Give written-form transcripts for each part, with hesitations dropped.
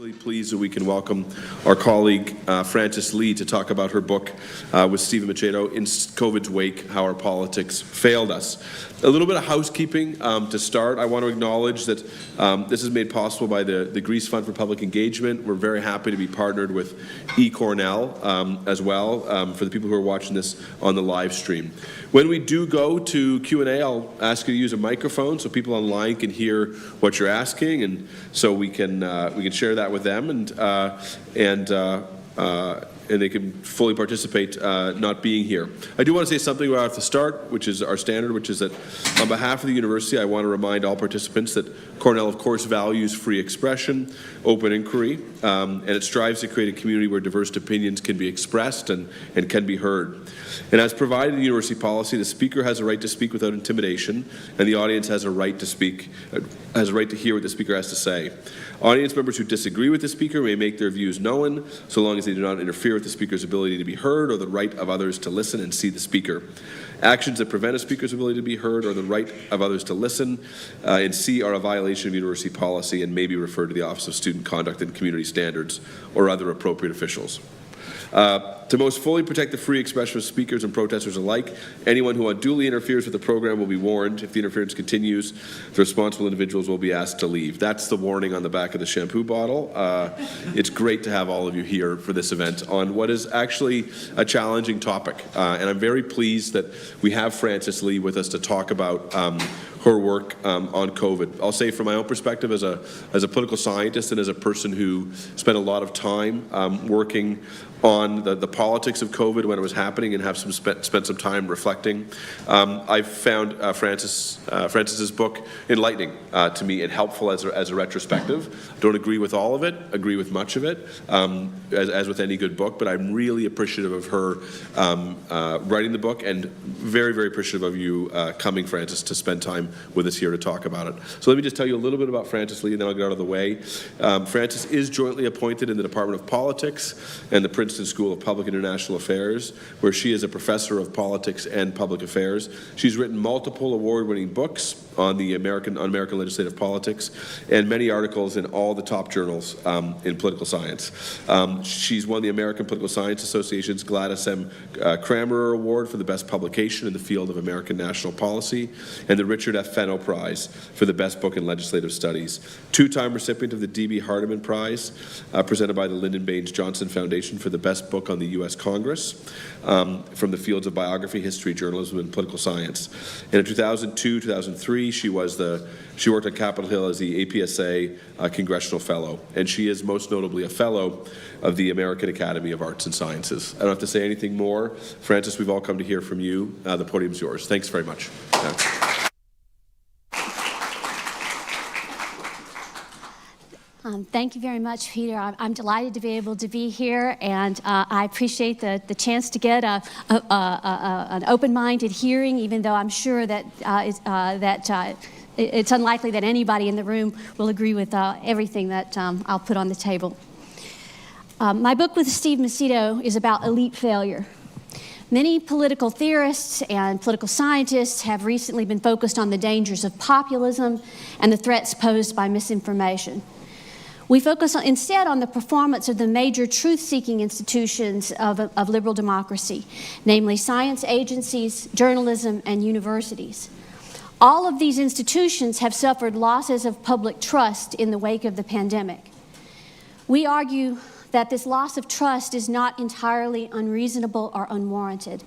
Really pleased that we can welcome our colleague Frances Lee to talk about her book with Stephen Macedo, In COVID's Wake, How Our Politics Failed Us. A little bit of housekeeping to start. I want to acknowledge that this is made possible by the Greece Fund for Public Engagement. We're very happy to be partnered with Cornell as well for the people who are watching this on the live stream. When we do go to Q&A, I'll ask you to use a microphone so people online can hear what you're asking, and so we can share that with them, and they can fully participate not being here. I do want to say something right off the start, which is our standard, which is that on behalf of the university, I want to remind all participants that Cornell, of course, values free expression, open inquiry, and it strives to create a community where diverse opinions can be expressed and can be heard. And as provided in university policy, the speaker has a right to speak without intimidation, and the audience has a right to speak, has a right to hear what the speaker has to say. Audience members who disagree with the speaker may make their views known, so long as they do not interfere with the speaker's ability to be heard or the right of others to listen and see the speaker. Actions that prevent a speaker's ability to be heard or the right of others to listen and see are a violation of university policy and may be referred to the Office of Student Conduct and Community Standards or other appropriate officials. To most fully protect the free expression of speakers and protesters alike, anyone who unduly interferes with the program will be warned. If the interference continues, the responsible individuals will be asked to leave. That's the warning on the back of the shampoo bottle. It's great to have all of you here for this event on what is actually a challenging topic. And I'm very pleased that we have Frances Lee with us to talk about her work on COVID. I'll say from my own perspective as a political scientist and as a person who spent a lot of time working on the politics of COVID when it was happening and have spent some time reflecting. I've found Frances's book enlightening to me and helpful as a retrospective. Don't agree with all of it, agree with much of it, as with any good book, but I'm really appreciative of her writing the book and very, very appreciative of you coming, Frances, to spend time with us here to talk about it. So let me just tell you a little bit about Frances Lee and then I'll get out of the way. Frances is jointly appointed in the Department of Politics and the Princeton School of Public and International Affairs, where she is a professor of politics and public affairs. She's written multiple award-winning books on American legislative politics and many articles in all the top journals in political science. She's won the American Political Science Association's Gladys M. Kramer Award for the best publication in the field of American national policy and the Richard F. Fenno Prize for the best book in legislative studies. Two-time recipient of the D.B. Hardeman Prize presented by the Lyndon Baines Johnson Foundation for the best book on the U.S. Congress from the fields of biography, history, journalism, and political science. And in 2002-2003, she worked on Capitol Hill as the APSA Congressional Fellow, and she is most notably a Fellow of the American Academy of Arts and Sciences. I don't have to say anything more. Frances, we've all come to hear from you. The podium's yours. Thanks very much. Thank you very much, Peter. I'm delighted to be able to be here, and I appreciate the chance to get an open-minded hearing, even though I'm sure that it's unlikely that anybody in the room will agree with everything that I'll put on the table. My book with Steve Macedo is about elite failure. Many political theorists and political scientists have recently been focused on the dangers of populism and the threats posed by misinformation. We focus instead on the performance of the major truth-seeking institutions of liberal democracy, namely science agencies, journalism, and universities. All of these institutions have suffered losses of public trust in the wake of the pandemic. We argue that this loss of trust is not entirely unreasonable or unwarranted.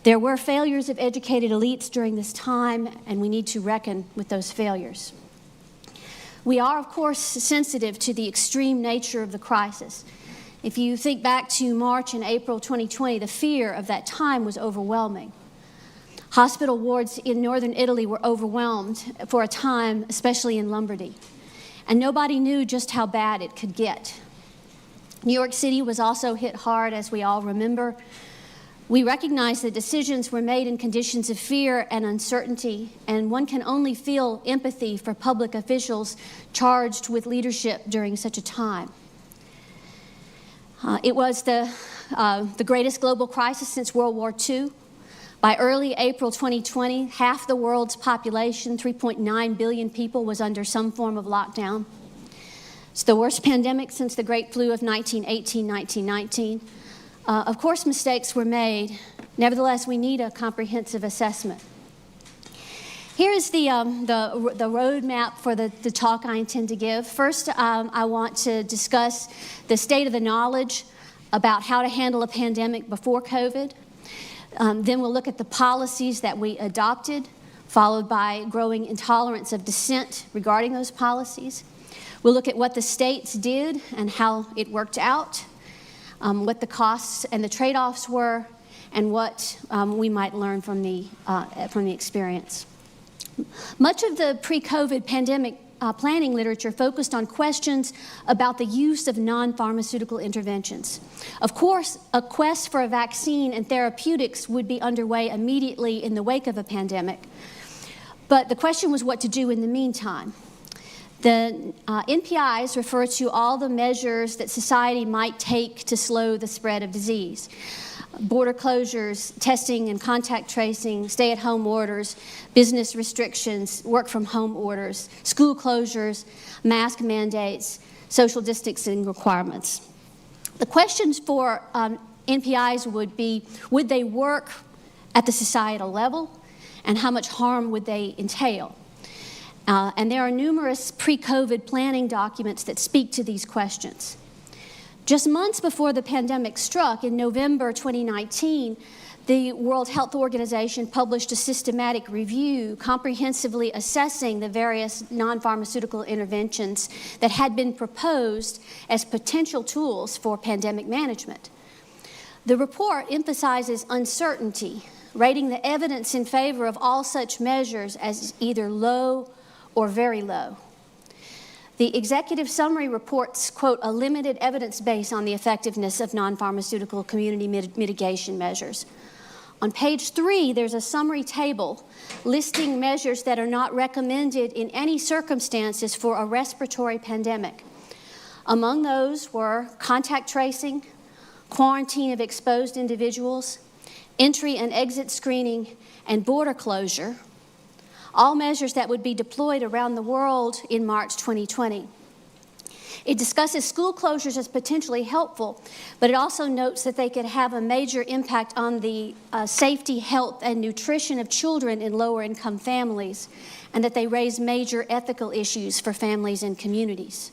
There were failures of educated elites during this time, and we need to reckon with those failures. We are, of course, sensitive to the extreme nature of the crisis. If you think back to March and April 2020, the fear of that time was overwhelming. Hospital wards in northern Italy were overwhelmed for a time, especially in Lombardy, and nobody knew just how bad it could get. New York City was also hit hard, as we all remember. We recognize that decisions were made in conditions of fear and uncertainty, and one can only feel empathy for public officials charged with leadership during such a time. It was the greatest global crisis since World War II. By early April 2020, half the world's population, 3.9 billion people, was under some form of lockdown. It's the worst pandemic since the Great Flu of 1918-1919. Of course, mistakes were made. Nevertheless, we need a comprehensive assessment. Here is the roadmap for the talk I intend to give. First, I want to discuss the state of the knowledge about how to handle a pandemic before COVID. Then we'll look at the policies that we adopted, followed by growing intolerance of dissent regarding those policies. We'll look at what the states did and how it worked out, what the costs and the trade-offs were, and what we might learn from the experience. Much of the pre-COVID pandemic planning literature focused on questions about the use of non-pharmaceutical interventions. Of course, a quest for a vaccine and therapeutics would be underway immediately in the wake of a pandemic, but the question was what to do in the meantime. The NPIs refer to all the measures that society might take to slow the spread of disease. Border closures, testing and contact tracing, stay-at-home orders, business restrictions, work-from-home orders, school closures, mask mandates, social distancing requirements. The questions for NPIs would be, would they work at the societal level, and how much harm would they entail? And there are numerous pre-COVID planning documents that speak to these questions. Just months before the pandemic struck, in November 2019, the World Health Organization published a systematic review comprehensively assessing the various non-pharmaceutical interventions that had been proposed as potential tools for pandemic management. The report emphasizes uncertainty, rating the evidence in favor of all such measures as either low or very low. The executive summary reports, quote, a limited evidence base on the effectiveness of non-pharmaceutical community mitigation measures. On page 3, there's a summary table listing measures that are not recommended in any circumstances for a respiratory pandemic. Among those were contact tracing, quarantine of exposed individuals, entry and exit screening, and border closure, all measures that would be deployed around the world in March 2020. It discusses school closures as potentially helpful, but it also notes that they could have a major impact on the safety, health, and nutrition of children in lower-income families, and that they raise major ethical issues for families and communities.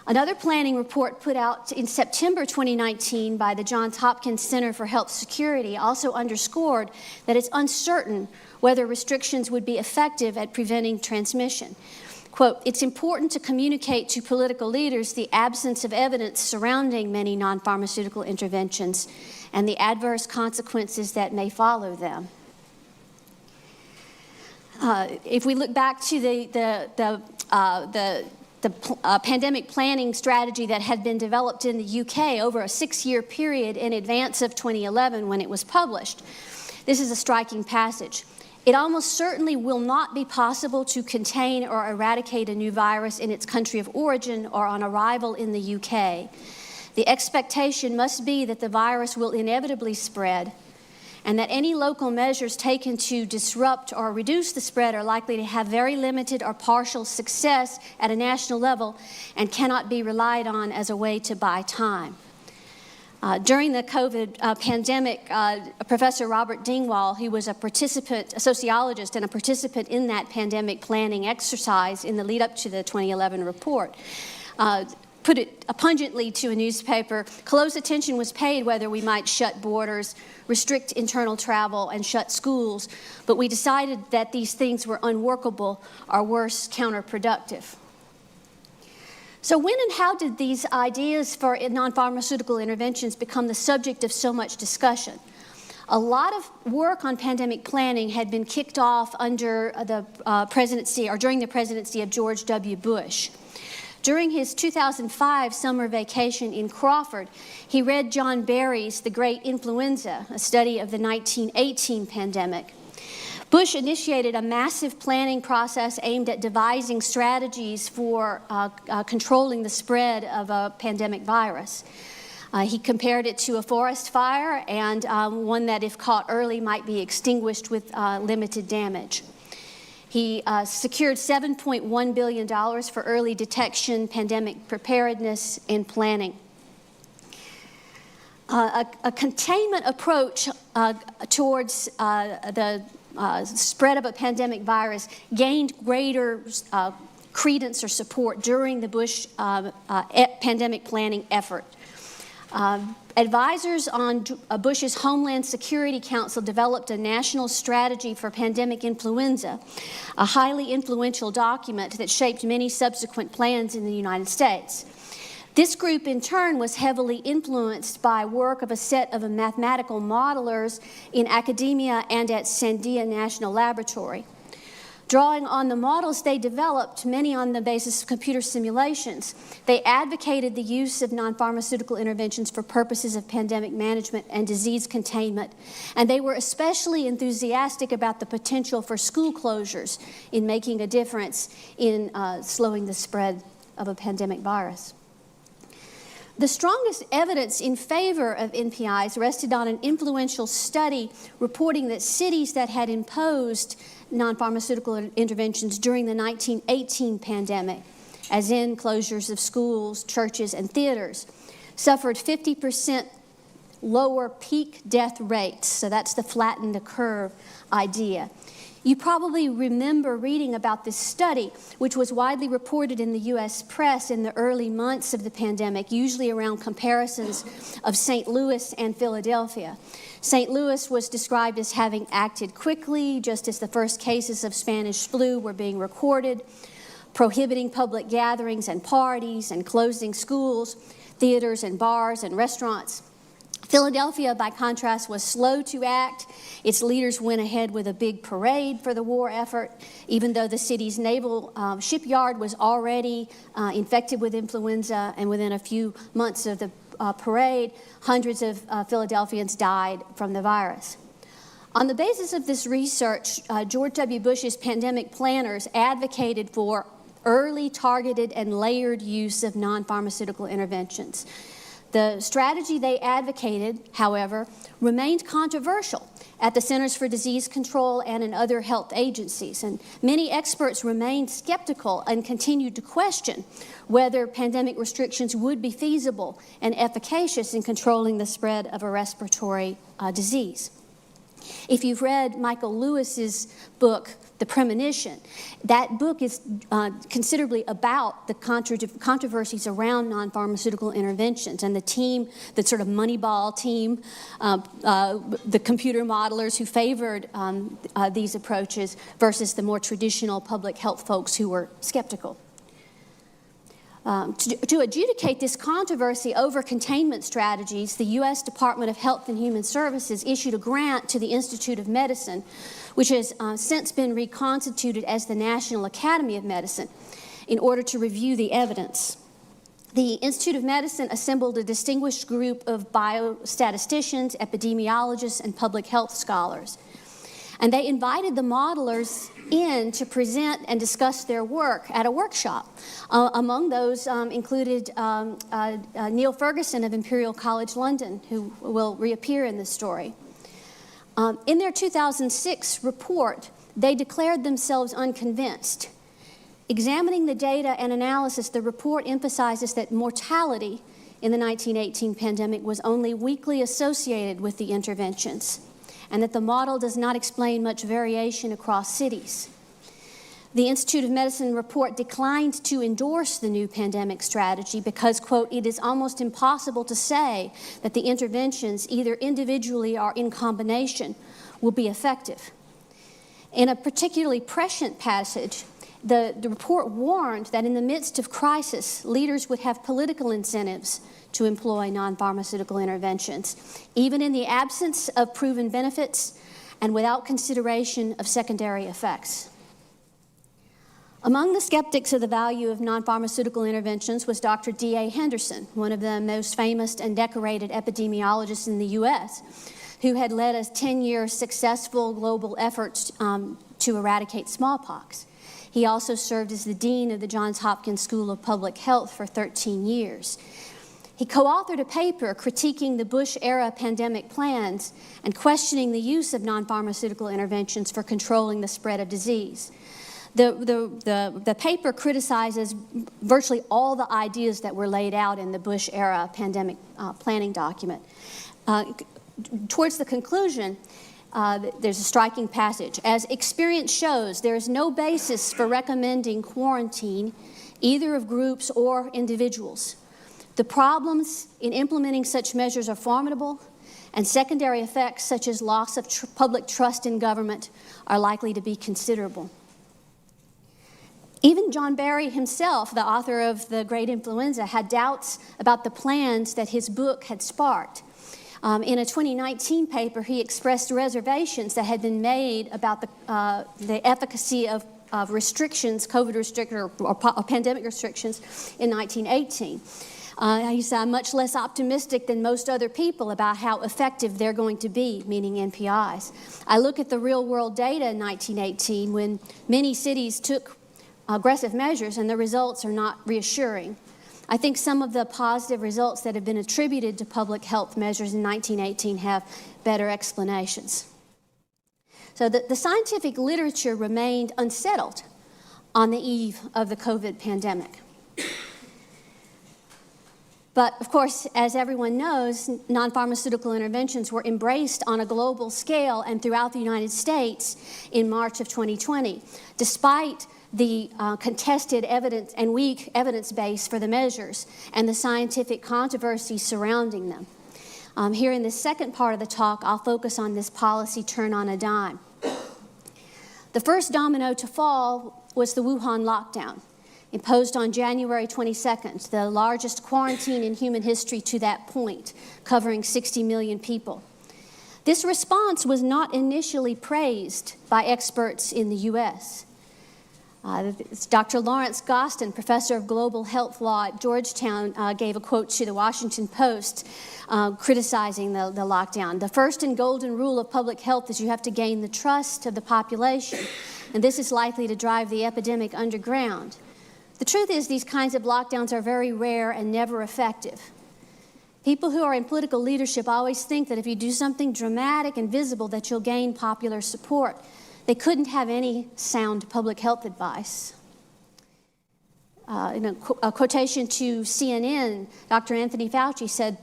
Another planning report put out in September 2019 by the Johns Hopkins Center for Health Security also underscored that it's uncertain whether restrictions would be effective at preventing transmission. Quote, it's important to communicate to political leaders the absence of evidence surrounding many non-pharmaceutical interventions and the adverse consequences that may follow them. If we look back to the pandemic planning strategy that had been developed in the UK over a 6-year period in advance of 2011 when it was published, this is a striking passage. It almost certainly will not be possible to contain or eradicate a new virus in its country of origin or on arrival in the UK. The expectation must be that the virus will inevitably spread, and that any local measures taken to disrupt or reduce the spread are likely to have very limited or partial success at a national level and cannot be relied on as a way to buy time. During the COVID pandemic, Professor Robert Dingwall, who was a sociologist and a participant in that pandemic planning exercise in the lead up to the 2011 report, put it pungently to a newspaper, close attention was paid whether we might shut borders, restrict internal travel, and shut schools, but we decided that these things were unworkable or worse, counterproductive. So when and how did these ideas for non-pharmaceutical interventions become the subject of so much discussion? A lot of work on pandemic planning had been kicked off under the presidency or during the presidency of George W. Bush. During his 2005 summer vacation in Crawford, he read John Barry's The Great Influenza, a study of the 1918 pandemic. Bush initiated a massive planning process aimed at devising strategies for controlling the spread of a pandemic virus. He compared it to a forest fire and one that, if caught early, might be extinguished with limited damage. He secured $7.1 billion for early detection, pandemic preparedness, and planning. A containment approach towards the spread of a pandemic virus gained greater credence or support during the Bush pandemic planning effort. Advisors on Bush's Homeland Security Council developed a national strategy for pandemic influenza, a highly influential document that shaped many subsequent plans in the United States. This group, in turn, was heavily influenced by work of a set of mathematical modelers in academia and at Sandia National Laboratory. Drawing on the models they developed, many on the basis of computer simulations, they advocated the use of non-pharmaceutical interventions for purposes of pandemic management and disease containment. And they were especially enthusiastic about the potential for school closures in making a difference in slowing the spread of a pandemic virus. The strongest evidence in favor of NPIs rested on an influential study reporting that cities that had imposed non-pharmaceutical interventions during the 1918 pandemic, as in closures of schools, churches, and theaters, suffered 50% lower peak death rates. So that's the flatten the curve idea. You probably remember reading about this study, which was widely reported in the U.S. press in the early months of the pandemic, usually around comparisons of St. Louis and Philadelphia. St. Louis was described as having acted quickly, just as the first cases of Spanish flu were being recorded, prohibiting public gatherings and parties and closing schools, theaters and bars and restaurants. Philadelphia, by contrast, was slow to act. Its leaders went ahead with a big parade for the war effort, even though the city's naval shipyard was already infected with influenza, and within a few months of the parade, hundreds of Philadelphians died from the virus. On the basis of this research, George W. Bush's pandemic planners advocated for early, targeted, and layered use of non-pharmaceutical interventions. The strategy they advocated, however, remained controversial at the Centers for Disease Control and in other health agencies, and many experts remained skeptical and continued to question whether pandemic restrictions would be feasible and efficacious in controlling the spread of a respiratory disease. If you've read Michael Lewis's book, The Premonition, that book is considerably about the controversies around non-pharmaceutical interventions, and the team, the sort of Moneyball team, the computer modelers who favored these approaches versus the more traditional public health folks who were skeptical. To adjudicate this controversy over containment strategies, the U.S. Department of Health and Human Services issued a grant to the Institute of Medicine, which has since been reconstituted as the National Academy of Medicine, in order to review the evidence. The Institute of Medicine assembled a distinguished group of biostatisticians, epidemiologists, and public health scholars. And they invited the modelers in to present and discuss their work at a workshop. Among those included Neil Ferguson of Imperial College London, who will reappear in this story. In their 2006 report, they declared themselves unconvinced. Examining the data and analysis, the report emphasizes that mortality in the 1918 pandemic was only weakly associated with the interventions, and that the model does not explain much variation across cities. The Institute of Medicine report declined to endorse the new pandemic strategy because, quote, it is almost impossible to say that the interventions, either individually or in combination, will be effective. In a particularly prescient passage, the report warned that in the midst of crisis, leaders would have political incentives to employ non-pharmaceutical interventions, even in the absence of proven benefits and without consideration of secondary effects. Among the skeptics of the value of non-pharmaceutical interventions was Dr. D.A. Henderson, one of the most famous and decorated epidemiologists in the U.S., who had led a 10-year successful global effort to eradicate smallpox. He also served as the dean of the Johns Hopkins School of Public Health for 13 years. He co-authored a paper critiquing the Bush-era pandemic plans and questioning the use of non-pharmaceutical interventions for controlling the spread of disease. The paper criticizes virtually all the ideas that were laid out in the Bush-era pandemic planning document. Towards the conclusion, there's a striking passage. As experience shows, there is no basis for recommending quarantine, either of groups or individuals. The problems in implementing such measures are formidable, and secondary effects such as loss of public trust in government are likely to be considerable. Even John Barry himself, the author of The Great Influenza, had doubts about the plans that his book had sparked. In a 2019 paper, he expressed reservations that had been made about the efficacy of restrictions, COVID restrictions or pandemic restrictions in 1918. He said, I'm much less optimistic than most other people about how effective they're going to be, meaning NPIs. I look at the real-world data in 1918 when many cities took aggressive measures, and the results are not reassuring. I think some of the positive results that have been attributed to public health measures in 1918 have better explanations. So the scientific literature remained unsettled on the eve of the COVID pandemic. But, of course, as everyone knows, non-pharmaceutical interventions were embraced on a global scale and throughout the United States in March of 2020, despite the contested evidence and weak evidence base for the measures and the scientific controversy surrounding them. Here in the second part of the talk, I'll focus on this policy turn on a dime. The first domino to fall was the Wuhan lockdown, imposed on January 22nd, the largest quarantine in human history to that point, covering 60 million people. This response was not initially praised by experts in the U.S. Dr. Lawrence Gostin, professor of global health law at Georgetown, gave a quote to the Washington Post criticizing the lockdown. The first and golden rule of public health is you have to gain the trust of the population, and this is likely to drive the epidemic underground. The truth is these kinds of lockdowns are very rare and never effective. People who are in political leadership always think that if you do something dramatic and visible that you'll gain popular support. They couldn't have any sound public health advice. In a quotation to CNN, Dr. Anthony Fauci said,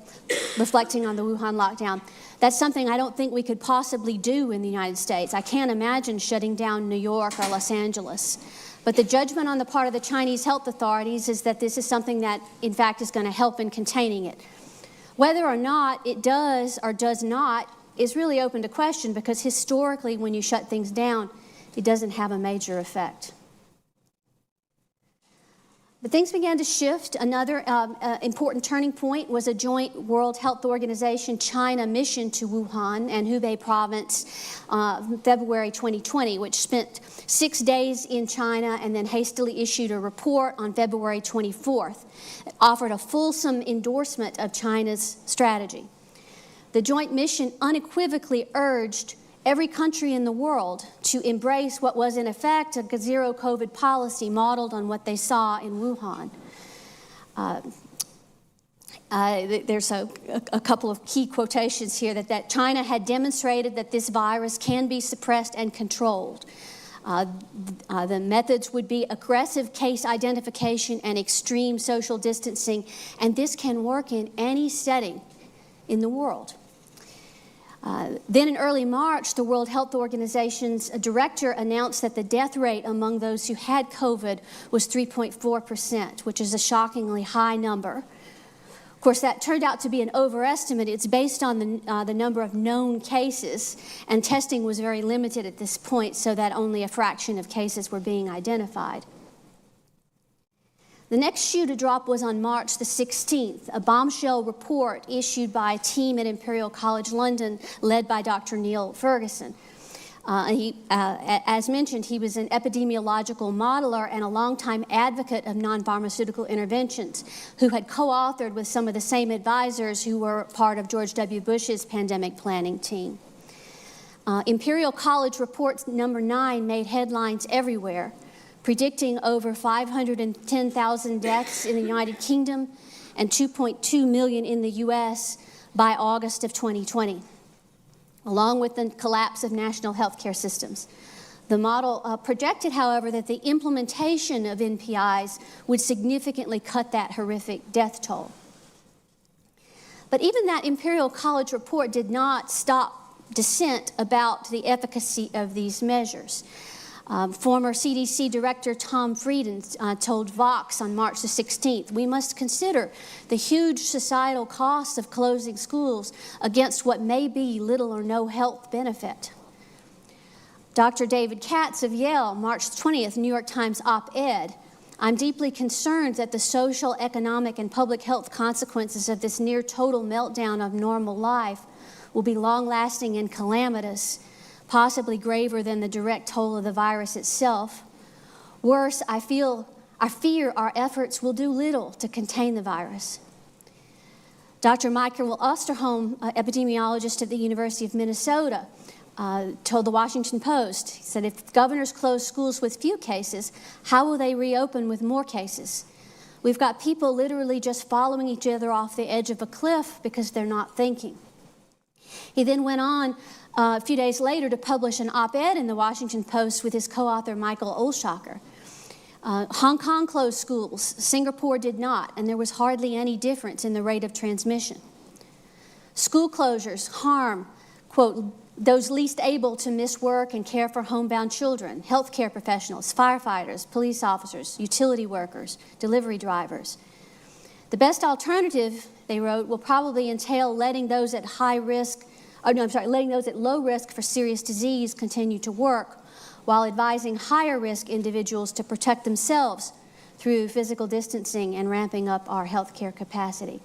reflecting on the Wuhan lockdown, that's something I don't think we could possibly do in the United States. I can't imagine shutting down New York or Los Angeles. But the judgment on the part of the Chinese health authorities is that this is something that, in fact, is going to help in containing it. Whether or not it does or does not is really open to question, because historically, when you shut things down, it doesn't have a major effect. But things began to shift. Another important turning point was a joint World Health Organization China mission to Wuhan and Hubei province February 2020, which spent 6 days in China and then hastily issued a report on February 24th. It offered a fulsome endorsement of China's strategy. The joint mission unequivocally urged every country in the world to embrace what was in effect a zero COVID policy modeled on what they saw in Wuhan. There's a couple of key quotations here that China had demonstrated that this virus can be suppressed and controlled. The methods would be aggressive case identification and extreme social distancing, and this can work in any setting in the world. Then in early March, the World Health Organization's director announced that the death rate among those who had COVID was 3.4%, which is a shockingly high number. Of course, that turned out to be an overestimate. It's based on the number of known cases, and testing was very limited at this point, so that only a fraction of cases were being identified. The next shoe to drop was on March the 16th, a bombshell report issued by a team at Imperial College London led by Dr. Neil Ferguson. As mentioned, he was an epidemiological modeler and a longtime advocate of non-pharmaceutical interventions who had co-authored with some of the same advisors who were part of George W. Bush's pandemic planning team. Imperial College Report number 9 made headlines everywhere, predicting over 510,000 deaths in the United Kingdom and 2.2 million in the U.S. by August of 2020, along with the collapse of national health care systems. The model projected, however, that the implementation of NPIs would significantly cut that horrific death toll. But even that Imperial College report did not stop dissent about the efficacy of these measures. Former CDC Director Tom Frieden told Vox on March the 16th, "We must consider the huge societal costs of closing schools against what may be little or no health benefit." Dr. David Katz of Yale, March 20th, New York Times op-ed, "I'm deeply concerned that the social, economic, and public health consequences of this near-total meltdown of normal life will be long-lasting and calamitous, possibly graver than the direct toll of the virus itself. Worse, I fear our efforts will do little to contain the virus." Dr. Michael Osterholm, epidemiologist at the University of Minnesota, told the Washington Post, he said, "If governors close schools with few cases, how will they reopen with more cases? We've got people literally just following each other off the edge of a cliff because they're not thinking." He then went on a few days later to publish an op-ed in the Washington Post with his co-author Michael Olshaker. Hong Kong closed schools, Singapore did not, and there was hardly any difference in the rate of transmission. School closures harm, quote, "those least able to miss work and care for homebound children, healthcare professionals, firefighters, police officers, utility workers, delivery drivers. The best alternative," they wrote, "will probably entail letting those at letting those at low risk for serious disease continue to work, while advising higher risk individuals to protect themselves through physical distancing and ramping up our healthcare capacity."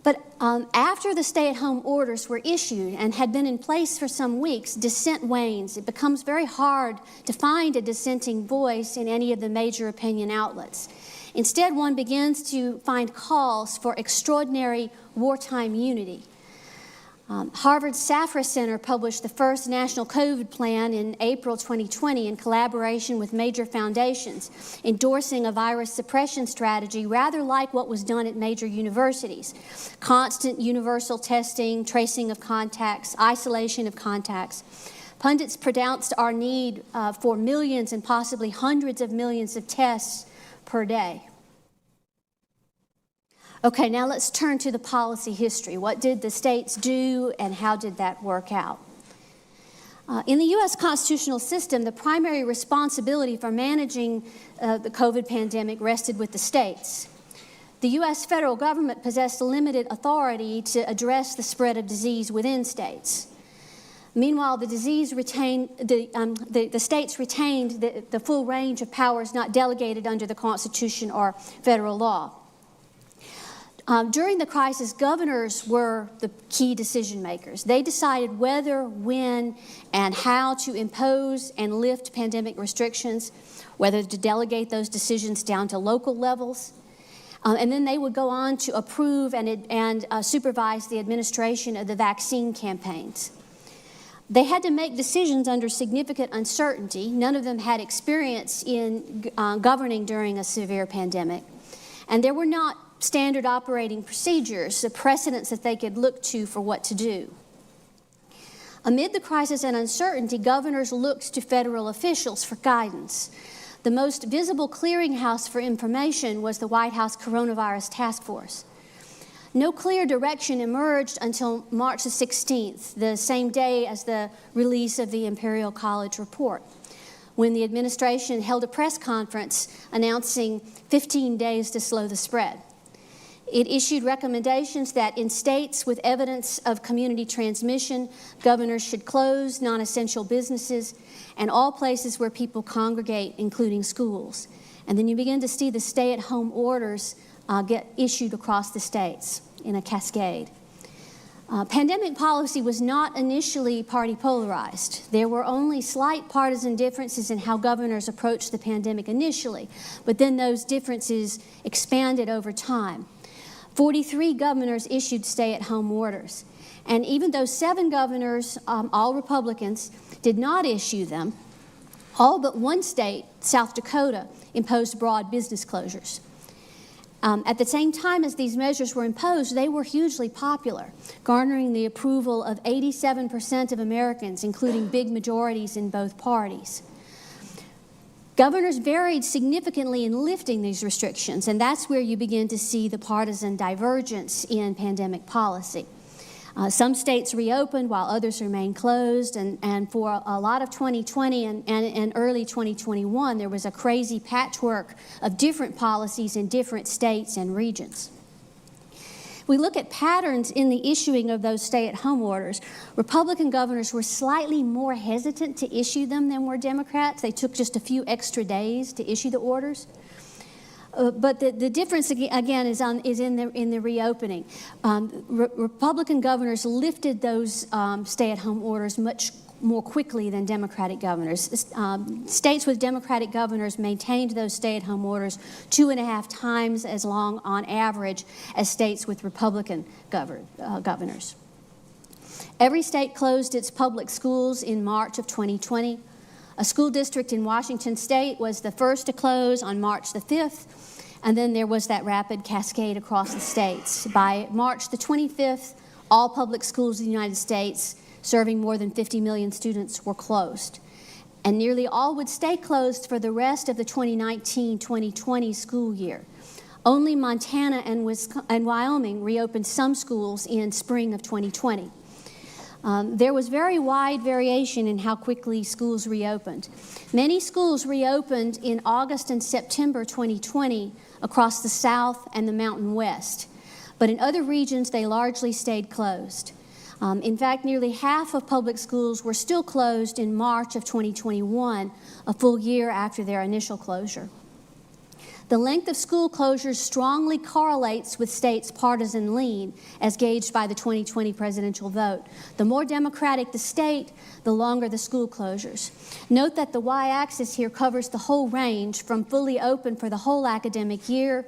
But after the stay-at-home orders were issued and had been in place for some weeks, dissent wanes. It becomes very hard to find a dissenting voice in any of the major opinion outlets. Instead, one begins to find calls for extraordinary wartime unity. Harvard's Safra Center published the first national COVID plan in April 2020 in collaboration with major foundations, endorsing a virus suppression strategy rather like what was done at major universities. Constant universal testing, tracing of contacts, isolation of contacts. Pundits pronounced our need for millions and possibly hundreds of millions of tests per day. Okay, now let's turn to the policy history. What did the states do and how did that work out? In the U.S. constitutional system, the primary responsibility for managing the COVID pandemic rested with the states. The U.S. federal government possessed limited authority to address the spread of disease within states. Meanwhile, the states retained the full range of powers not delegated under the Constitution or federal law. During the crisis, governors were the key decision makers. They decided whether, when, and how to impose and lift pandemic restrictions, whether to delegate those decisions down to local levels, and then they would go on to approve and supervise the administration of the vaccine campaigns. They had to make decisions under significant uncertainty. None of them had experience in governing during a severe pandemic, and there were not standard operating procedures, the precedents that they could look to for what to do. Amid the crisis and uncertainty, governors looked to federal officials for guidance. The most visible clearinghouse for information was the White House Coronavirus Task Force. No clear direction emerged until March the 16th, the same day as the release of the Imperial College report, when the administration held a press conference announcing 15 days to slow the spread. It issued recommendations that in states with evidence of community transmission, governors should close non-essential businesses and all places where people congregate, including schools. And then you begin to see the stay-at-home orders get issued across the states in a cascade. Pandemic policy was not initially party polarized. There were only slight partisan differences in how governors approached the pandemic initially, but then those differences expanded over time. 43 governors issued stay-at-home orders. And even though 7 governors, all Republicans, did not issue them, all but one state, South Dakota, imposed broad business closures. At the same time as these measures were imposed, they were hugely popular, garnering the approval of 87% of Americans, including big majorities in both parties. Governors varied significantly in lifting these restrictions, and that's where you begin to see the partisan divergence in pandemic policy. Some states reopened while others remained closed, and for a lot of 2020 and early 2021, there was a crazy patchwork of different policies in different states and regions. We look at patterns in the issuing of those stay-at-home orders. Republican governors were slightly more hesitant to issue them than were Democrats. They took just a few extra days to issue the orders. But the difference, again, is in the reopening. Republican governors lifted those stay-at-home orders much more quickly than Democratic governors. States with Democratic governors maintained those stay-at-home orders 2.5 times as long on average as states with Republican governors. Every state closed its public schools in March of 2020. A school district in Washington State was the first to close on March the 5th, and then there was that rapid cascade across the states. By March the 25th, all public schools in the United States serving more than 50 million students were closed. And nearly all would stay closed for the rest of the 2019-2020 school year. Only Montana and Wyoming reopened some schools in spring of 2020. There was very wide variation in how quickly schools reopened. Many schools reopened in August and September 2020 across the South and the Mountain West. But in other regions, they largely stayed closed. In fact, nearly half of public schools were still closed in March of 2021, a full year after their initial closure. The length of school closures strongly correlates with states' partisan lean, as gauged by the 2020 presidential vote. The more Democratic the state, the longer the school closures. Note that the y-axis here covers the whole range from fully open for the whole academic year,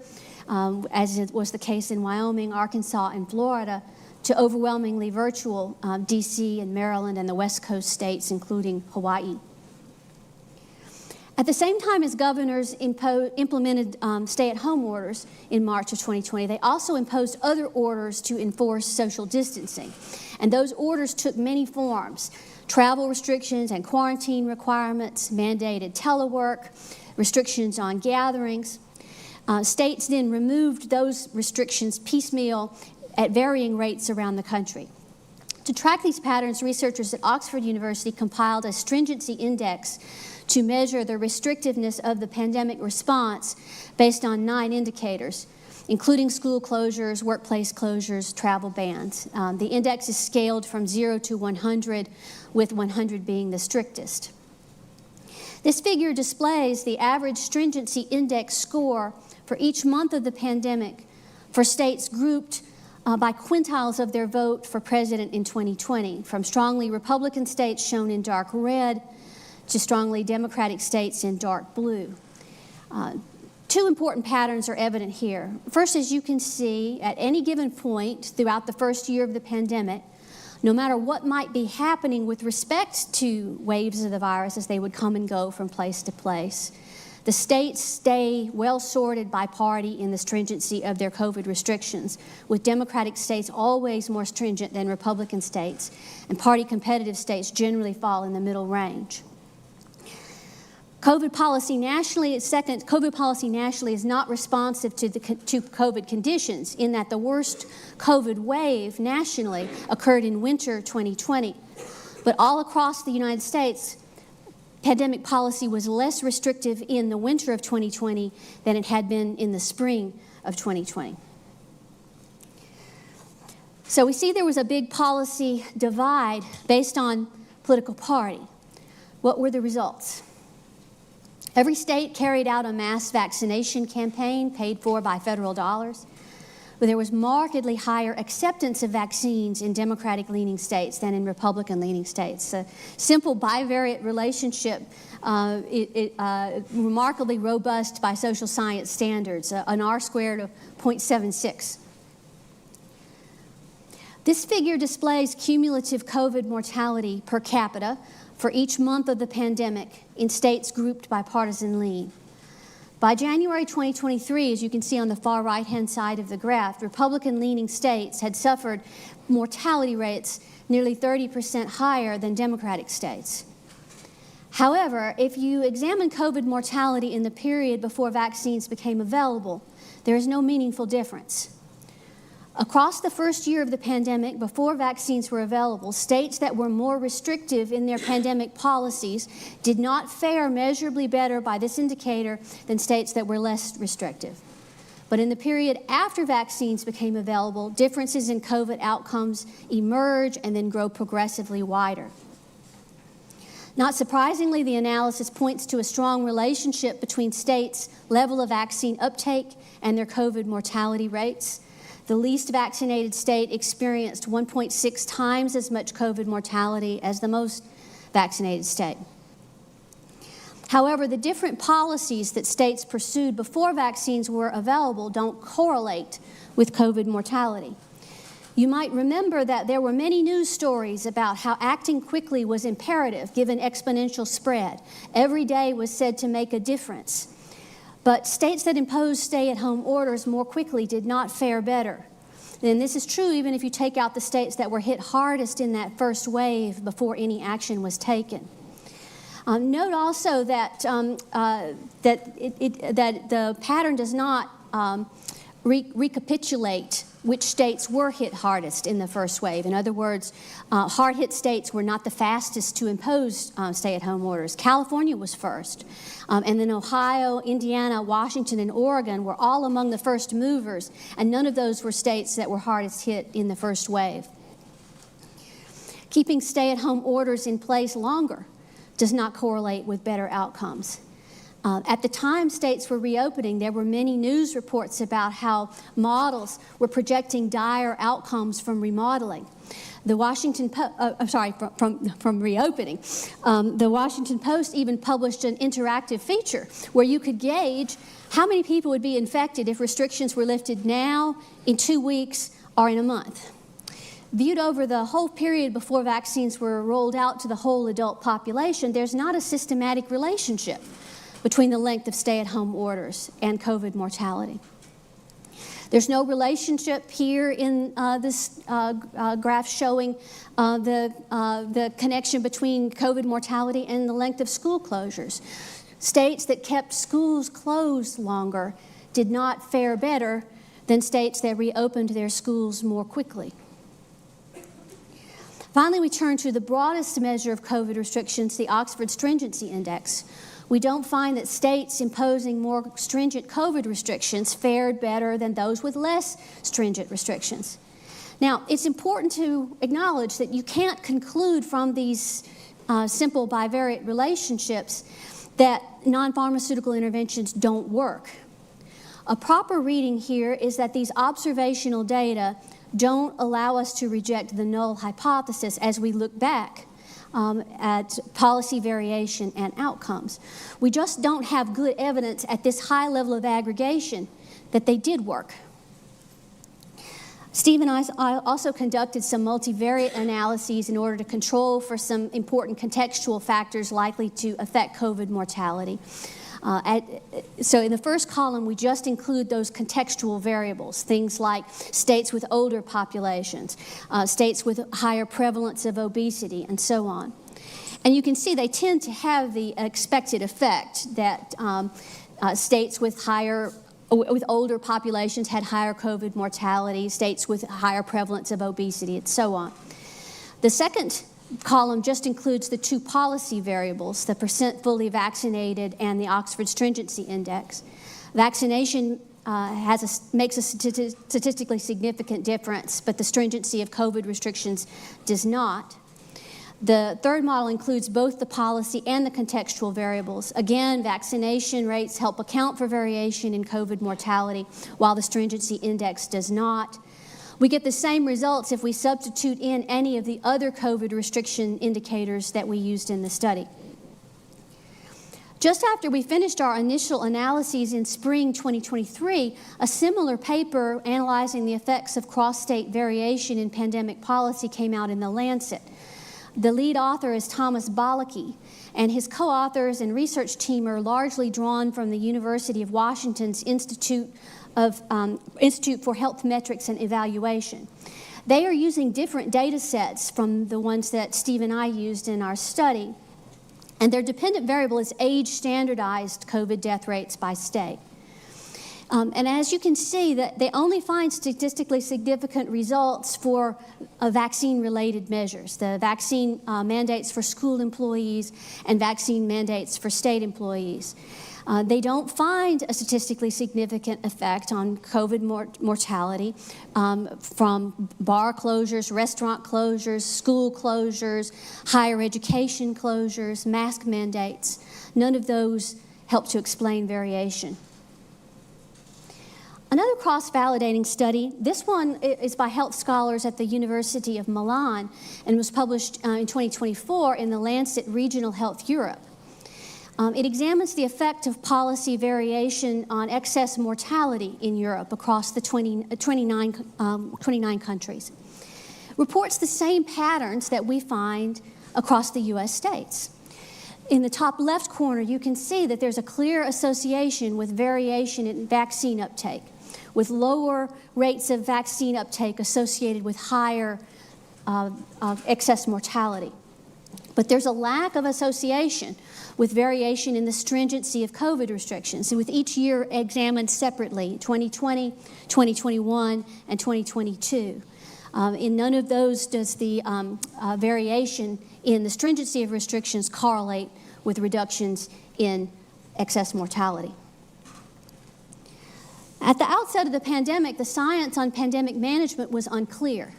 as it was the case in Wyoming, Arkansas, and Florida, to overwhelmingly virtual D.C. and Maryland and the West Coast states, including Hawaii. At the same time as governors implemented stay-at-home orders in March of 2020, they also imposed other orders to enforce social distancing. And those orders took many forms: travel restrictions and quarantine requirements, mandated telework, restrictions on gatherings. States then removed those restrictions piecemeal at varying rates around the country. To track these patterns, researchers at Oxford University compiled a stringency index to measure the restrictiveness of the pandemic response based on 9 indicators, including school closures, workplace closures, travel bans. The index is scaled from 0 to 100, with 100 being the strictest. This figure displays the average stringency index score for each month of the pandemic for states grouped by quintiles of their vote for president in 2020, from strongly Republican states shown in dark red to strongly Democratic states in dark blue. 2 important patterns are evident here. First, as you can see, at any given point throughout the first year of the pandemic, no matter what might be happening with respect to waves of the virus as they would come and go from place to place, the states stay well sorted by party in the stringency of their COVID restrictions, with Democratic states always more stringent than Republican states, and party competitive states generally fall in the middle range. COVID policy nationally is not responsive to COVID conditions, in that the worst COVID wave nationally occurred in winter 2020. But all across the United States, pandemic policy was less restrictive in the winter of 2020 than it had been in the spring of 2020. So we see there was a big policy divide based on political party. What were the results? Every state carried out a mass vaccination campaign paid for by federal dollars, but there was markedly higher acceptance of vaccines in Democratic-leaning states than in Republican-leaning states. A simple bivariate relationship, remarkably robust by social science standards, an R-squared of 0.76. This figure displays cumulative COVID mortality per capita for each month of the pandemic in states grouped by partisan lean. By January 2023, as you can see on the far right-hand side of the graph, Republican-leaning states had suffered mortality rates nearly 30% higher than Democratic states. However, if you examine COVID mortality in the period before vaccines became available, there is no meaningful difference. Across the first year of the pandemic, before vaccines were available, states that were more restrictive in their pandemic policies did not fare measurably better by this indicator than states that were less restrictive. But in the period after vaccines became available, differences in COVID outcomes emerge and then grow progressively wider. Not surprisingly, the analysis points to a strong relationship between states' level of vaccine uptake and their COVID mortality rates. The least vaccinated state experienced 1.6 times as much COVID mortality as the most vaccinated state. However, the different policies that states pursued before vaccines were available don't correlate with COVID mortality. You might remember that there were many news stories about how acting quickly was imperative given exponential spread. Every day was said to make a difference. But states that imposed stay-at-home orders more quickly did not fare better. And this is true even if you take out the states that were hit hardest in that first wave before any action was taken. Note also that, that the pattern does not recapitulate which states were hit hardest in the first wave. In other words, hard-hit states were not the fastest to impose stay-at-home orders. California was first, and then Ohio, Indiana, Washington, and Oregon were all among the first movers, and none of those were states that were hardest hit in the first wave. Keeping stay-at-home orders in place longer does not correlate with better outcomes. At the time states were reopening, there were many news reports about how models were projecting dire outcomes from remodeling. The Washington from reopening. The Washington Post even published an interactive feature where you could gauge how many people would be infected if restrictions were lifted now, in 2 weeks, or in a month. Viewed over the whole period before vaccines were rolled out to the whole adult population, there's not a systematic relationship between the length of stay-at-home orders and COVID mortality. There's no relationship here in this graph showing the connection between COVID mortality and the length of school closures. States that kept schools closed longer did not fare better than states that reopened their schools more quickly. Finally, we turn to the broadest measure of COVID restrictions, the Oxford Stringency Index. We don't find that states imposing more stringent COVID restrictions fared better than those with less stringent restrictions. Now, it's important to acknowledge that you can't conclude from these simple bivariate relationships that non-pharmaceutical interventions don't work. A proper reading here is that these observational data don't allow us to reject the null hypothesis as we look back at policy variation and outcomes. We just don't have good evidence at this high level of aggregation that they did work. Steve and I also conducted some multivariate analyses in order to control for some important contextual factors likely to affect COVID mortality. So in the first column, we just include those contextual variables, things like states with older populations, states with higher prevalence of obesity, and so on. And you can see they tend to have the expected effect that states with older populations had higher COVID mortality, states with higher prevalence of obesity, and so on. The second column just includes the two policy variables, the percent fully vaccinated and the Oxford Stringency Index. Vaccination makes a statistically significant difference, but the stringency of COVID restrictions does not. The third model includes both the policy and the contextual variables. Again, vaccination rates help account for variation in COVID mortality, while the stringency index does not. We get the same results if we substitute in any of the other COVID restriction indicators that we used in the study. Just after we finished our initial analyses in spring 2023, a similar paper analyzing the effects of cross-state variation in pandemic policy came out in The Lancet. The lead author is Thomas Balicky, and his co-authors and research team are largely drawn from the University of Washington's Institute for Health Metrics and Evaluation. They are using different data sets from the ones that Steve and I used in our study, and their dependent variable is age-standardized COVID death rates by state. And as you can see, that they only find statistically significant results for vaccine-related measures, the vaccine mandates for school employees and vaccine mandates for state employees. They don't find a statistically significant effect on COVID mortality from bar closures, restaurant closures, school closures, higher education closures, mask mandates. None of those help to explain variation. Another cross-validating study, this one is by health scholars at the University of Milan and was published in 2024 in the Lancet Regional Health Europe. It examines the effect of policy variation on excess mortality in Europe across the 29 countries. Reports the same patterns that we find across the U.S. states. In the top left corner, you can see that there's a clear association with variation in vaccine uptake, with lower rates of vaccine uptake associated with higher excess mortality. But there's a lack of association with variation in the stringency of COVID restrictions, and with each year examined separately, 2020, 2021, and 2022. In none of those does the variation in the stringency of restrictions correlate with reductions in excess mortality. At the outset of the pandemic, the science on pandemic management was unclear.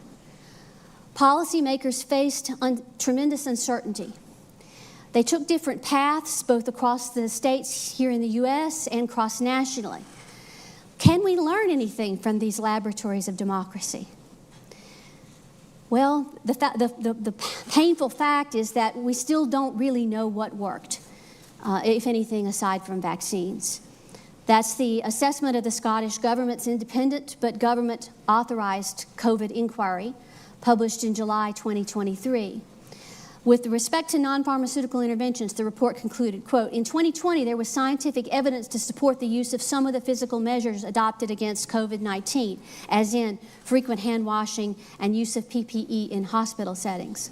Policymakers faced tremendous uncertainty. They took different paths, both across the states here in the U.S. and cross-nationally. Can we learn anything from these laboratories of democracy? Well, the painful fact is that we still don't really know what worked, if anything, aside from vaccines. That's the assessment of the Scottish government's independent but government-authorized COVID inquiry, published in July 2023. With respect to non-pharmaceutical interventions, the report concluded, quote, in 2020, there was scientific evidence to support the use of some of the physical measures adopted against COVID-19, as in frequent hand washing and use of PPE in hospital settings.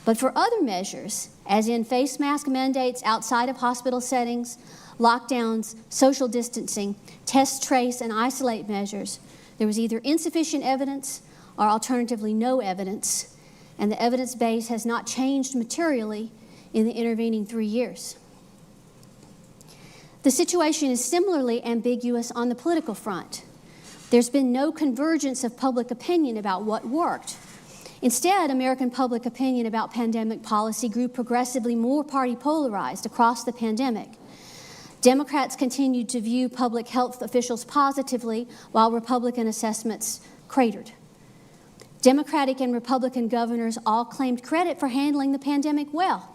But for other measures, as in face mask mandates outside of hospital settings, lockdowns, social distancing, test, trace, and isolate measures, there was either insufficient evidence or alternatively no evidence, and the evidence base has not changed materially in the intervening 3 years. The situation is similarly ambiguous on the political front. There's been no convergence of public opinion about what worked. Instead, American public opinion about pandemic policy grew progressively more party polarized across the pandemic. Democrats continued to view public health officials positively, while Republican assessments cratered. Democratic and Republican governors all claimed credit for handling the pandemic well.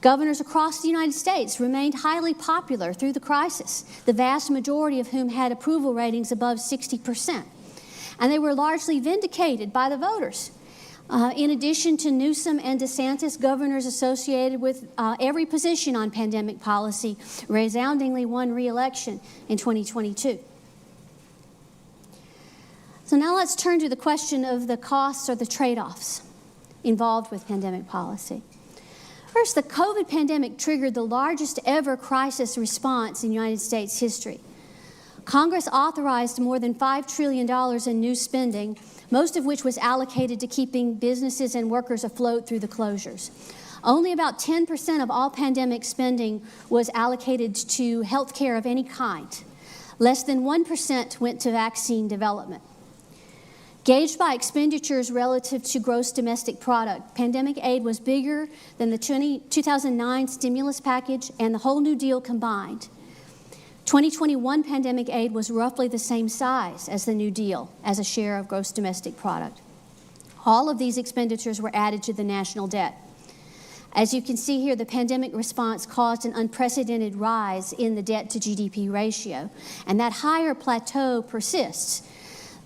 Governors across the United States remained highly popular through the crisis, the vast majority of whom had approval ratings above 60%. And they were largely vindicated by the voters. In addition to Newsom and DeSantis, governors associated with every position on pandemic policy resoundingly won re-election in 2022. So now let's turn to the question of the costs or the trade-offs involved with pandemic policy. First, the COVID pandemic triggered the largest ever crisis response in United States history. Congress authorized more than $5 trillion in new spending, most of which was allocated to keeping businesses and workers afloat through the closures. Only about 10% of all pandemic spending was allocated to health care of any kind. Less than 1% went to vaccine development. Gauged by expenditures relative to gross domestic product, pandemic aid was bigger than the 2009 stimulus package and the whole New Deal combined. 2021 pandemic aid was roughly the same size as the New Deal as a share of gross domestic product. All of these expenditures were added to the national debt. As you can see here, the pandemic response caused an unprecedented rise in the debt to GDP ratio, and that higher plateau persists.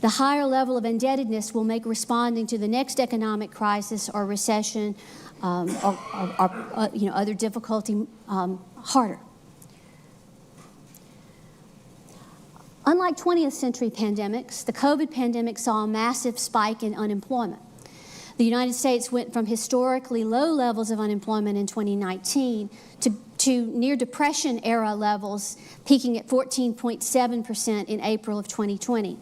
The higher level of indebtedness will make responding to the next economic crisis or recession or other difficulty harder. Unlike 20th century pandemics, the COVID pandemic saw a massive spike in unemployment. The United States went from historically low levels of unemployment in 2019 to near Depression-era levels, peaking at 14.7% in April of 2020.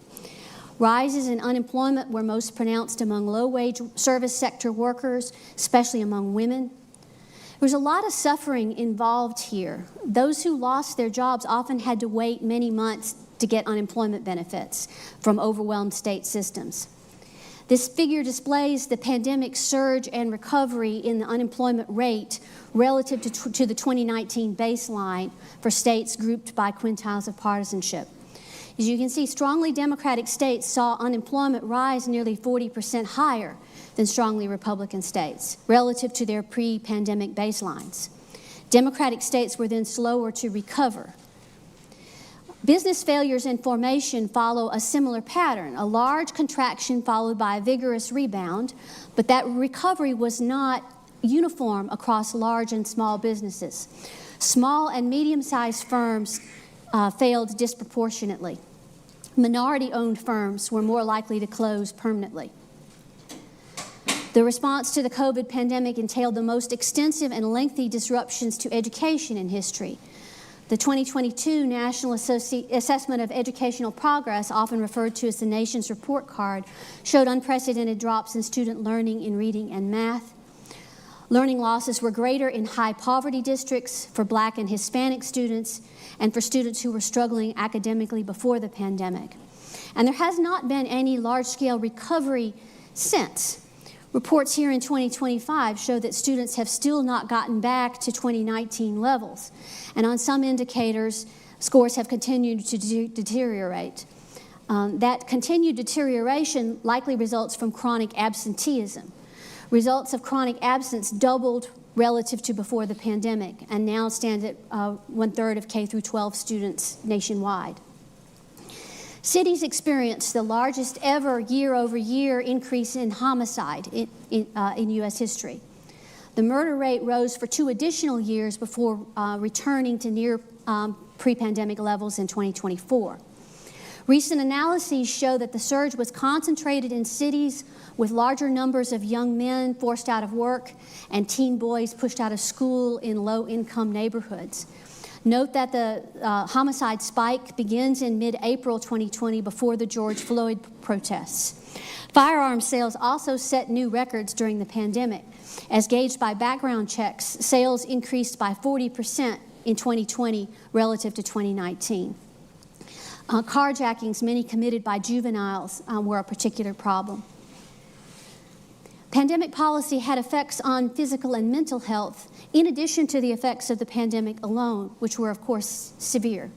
Rises in unemployment were most pronounced among low-wage service sector workers, especially among women. There was a lot of suffering involved here. Those who lost their jobs often had to wait many months to get unemployment benefits from overwhelmed state systems. This figure displays the pandemic surge and recovery in the unemployment rate relative to the 2019 baseline for states grouped by quintiles of partisanship. As you can see, strongly Democratic states saw unemployment rise nearly 40% higher than strongly Republican states relative to their pre-pandemic baselines. Democratic states were then slower to recover. Business failures and formation follow a similar pattern, a large contraction followed by a vigorous rebound, but that recovery was not uniform across large and small businesses. Small and medium-sized firms failed disproportionately. Minority-owned firms were more likely to close permanently. The response to the COVID pandemic entailed the most extensive and lengthy disruptions to education in history. The 2022 National Assessment of Educational Progress, often referred to as the nation's report card, showed unprecedented drops in student learning in reading and math. Learning losses were greater in high poverty districts for Black and Hispanic students and for students who were struggling academically before the pandemic. And there has not been any large-scale recovery since. Reports here in 2025 show that students have still not gotten back to 2019 levels. And on some indicators, scores have continued to deteriorate. That continued deterioration likely results from chronic absenteeism. Results of chronic absence doubled relative to before the pandemic and now stand at 1/3 of K through 12 students nationwide. Cities experienced the largest ever year-over-year increase in homicide in U.S. history. The murder rate rose for 2 additional years before returning to near pre-pandemic levels in 2024. Recent analyses show that the surge was concentrated in cities with larger numbers of young men forced out of work and teen boys pushed out of school in low-income neighborhoods. Note that the homicide spike begins in mid-April 2020 before the George Floyd protests. Firearm sales also set new records during the pandemic. As gauged by background checks, sales increased by 40% in 2020 relative to 2019. Carjackings, many committed by juveniles, were a particular problem. Pandemic policy had effects on physical and mental health, in addition to the effects of the pandemic alone, which were, of course, severe.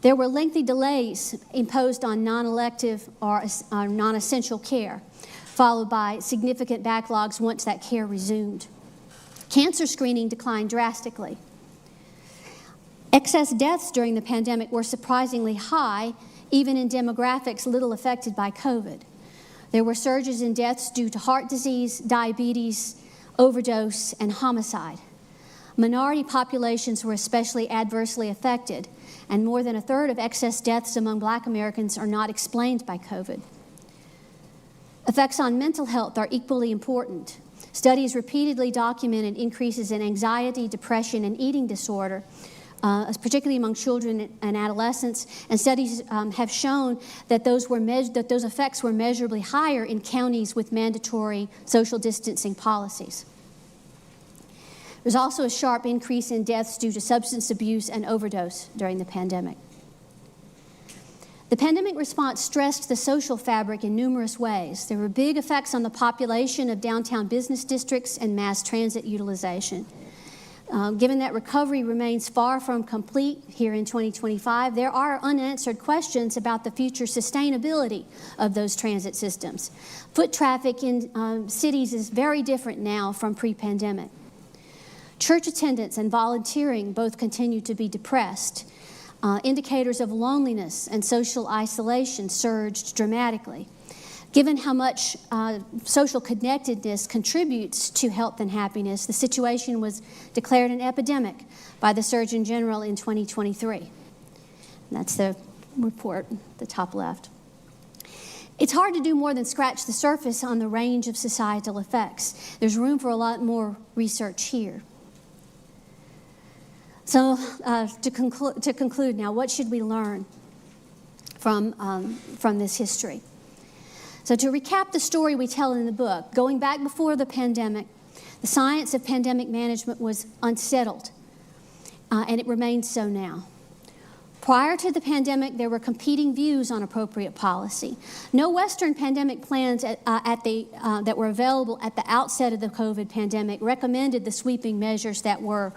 There were lengthy delays imposed on non-elective or non-essential care, followed by significant backlogs once that care resumed. Cancer screening declined drastically. Excess deaths during the pandemic were surprisingly high, even in demographics little affected by COVID. There were surges in deaths due to heart disease, diabetes, overdose, and homicide. Minority populations were especially adversely affected, and more than 1/3 of excess deaths among Black Americans are not explained by COVID. Effects on mental health are equally important. Studies repeatedly documented increases in anxiety, depression, and eating disorder, particularly among children and adolescents, and studies have shown that those effects were measurably higher in counties with mandatory social distancing policies. There's also a sharp increase in deaths due to substance abuse and overdose during the pandemic. The pandemic response stressed the social fabric in numerous ways. There were big effects on the population of downtown business districts and mass transit utilization. Given that recovery remains far from complete here in 2025, there are unanswered questions about the future sustainability of those transit systems. Foot traffic in cities is very different now from pre-pandemic. Church attendance and volunteering both continue to be depressed. Indicators of loneliness and social isolation surged dramatically. Given how much social connectedness contributes to health and happiness, the situation was declared an epidemic by the Surgeon General in 2023. And that's the report, the top left. It's hard to do more than scratch the surface on the range of societal effects. There's room for a lot more research here. So to conclude now, what should we learn from this history? So to recap the story we tell in the book, going back before the pandemic, the science of pandemic management was unsettled, and it remains so now. Prior to the pandemic, there were competing views on appropriate policy. No Western pandemic plans that were available at the outset of the COVID pandemic recommended the sweeping measures that were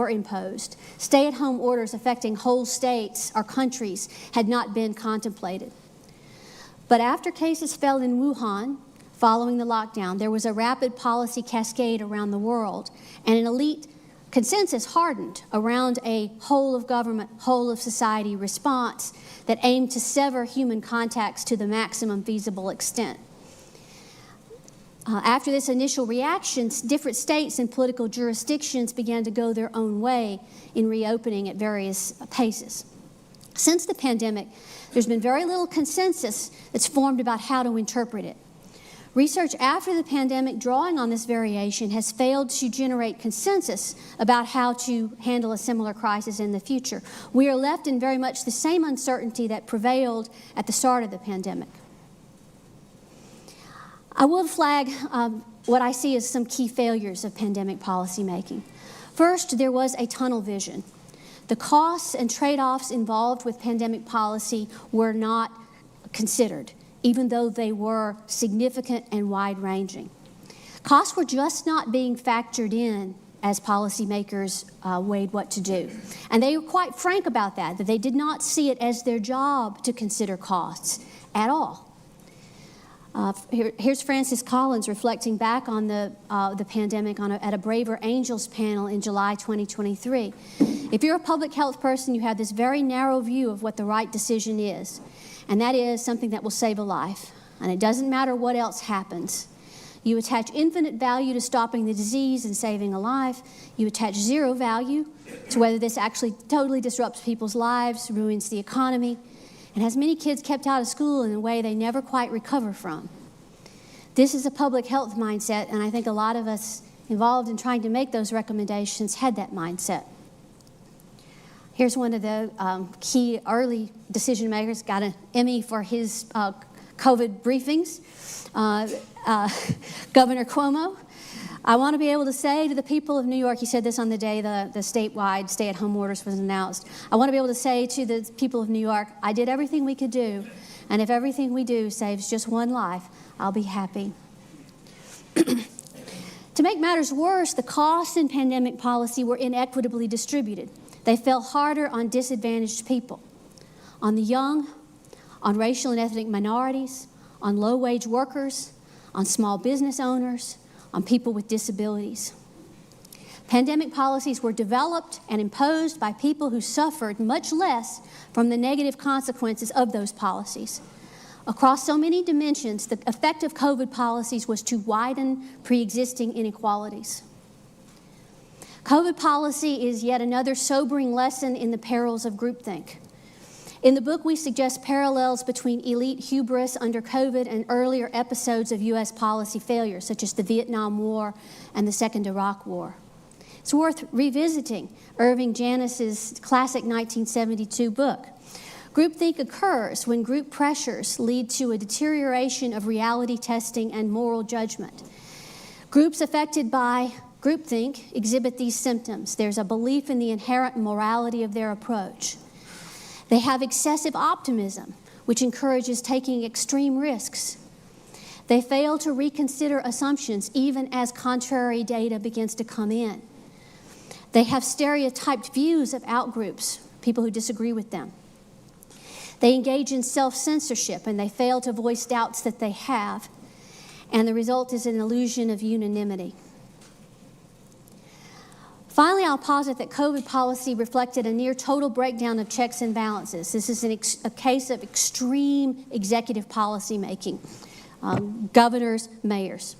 imposed. Stay-at-home orders affecting whole states or countries had not been contemplated. But after cases fell in Wuhan, following the lockdown, there was a rapid policy cascade around the world, and an elite consensus hardened around a whole of government, whole of society response that aimed to sever human contacts to the maximum feasible extent. After this initial reaction, different states and political jurisdictions began to go their own way in reopening at various paces. Since the pandemic, there's been very little consensus that's formed about how to interpret it. Research after the pandemic, drawing on this variation, has failed to generate consensus about how to handle a similar crisis in the future. We are left in very much the same uncertainty that prevailed at the start of the pandemic. I will flag what I see as some key failures of pandemic policymaking. First, there was a tunnel vision. The costs and trade-offs involved with pandemic policy were not considered, even though they were significant and wide-ranging. Costs were just not being factored in as policymakers weighed what to do. And they were quite frank about that they did not see it as their job to consider costs at all. Here's Francis Collins reflecting back on the pandemic at a Braver Angels panel in July 2023. If you're a public health person, you have this very narrow view of what the right decision is, and that is something that will save a life, and it doesn't matter what else happens. You attach infinite value to stopping the disease and saving a life. You attach zero value to whether this actually totally disrupts people's lives, ruins the economy, and has many kids kept out of school in a way they never quite recover from. This is a public health mindset, and I think a lot of us involved in trying to make those recommendations had that mindset. Here's one of the key early decision makers, got an Emmy for his COVID briefings, Governor Cuomo. I want to be able to say to the people of New York, he said this on the day the statewide stay-at-home orders was announced. I want to be able to say to the people of New York, I did everything we could do, and if everything we do saves just one life, I'll be happy. To make matters worse, the costs in pandemic policy were inequitably distributed. They fell harder on disadvantaged people, on the young, on racial and ethnic minorities, on low-wage workers, on small business owners, on people with disabilities. Pandemic policies were developed and imposed by people who suffered much less from the negative consequences of those policies. Across so many dimensions, the effect of COVID policies was to widen pre-existing inequalities. COVID policy is yet another sobering lesson in the perils of groupthink. In the book, we suggest parallels between elite hubris under COVID and earlier episodes of U.S. policy failures, such as the Vietnam War and the Second Iraq War. It's worth revisiting Irving Janis's classic 1972 book. Groupthink occurs when group pressures lead to a deterioration of reality testing and moral judgment. Groups affected by groupthink exhibit these symptoms. There's a belief in the inherent morality of their approach. They have excessive optimism, which encourages taking extreme risks. They fail to reconsider assumptions even as contrary data begins to come in. They have stereotyped views of outgroups, people who disagree with them. They engage in self-censorship, and they fail to voice doubts that they have, and the result is an illusion of unanimity. Finally, I'll posit that COVID policy reflected a near total breakdown of checks and balances. This is a case of extreme executive policy making. Governors, mayors.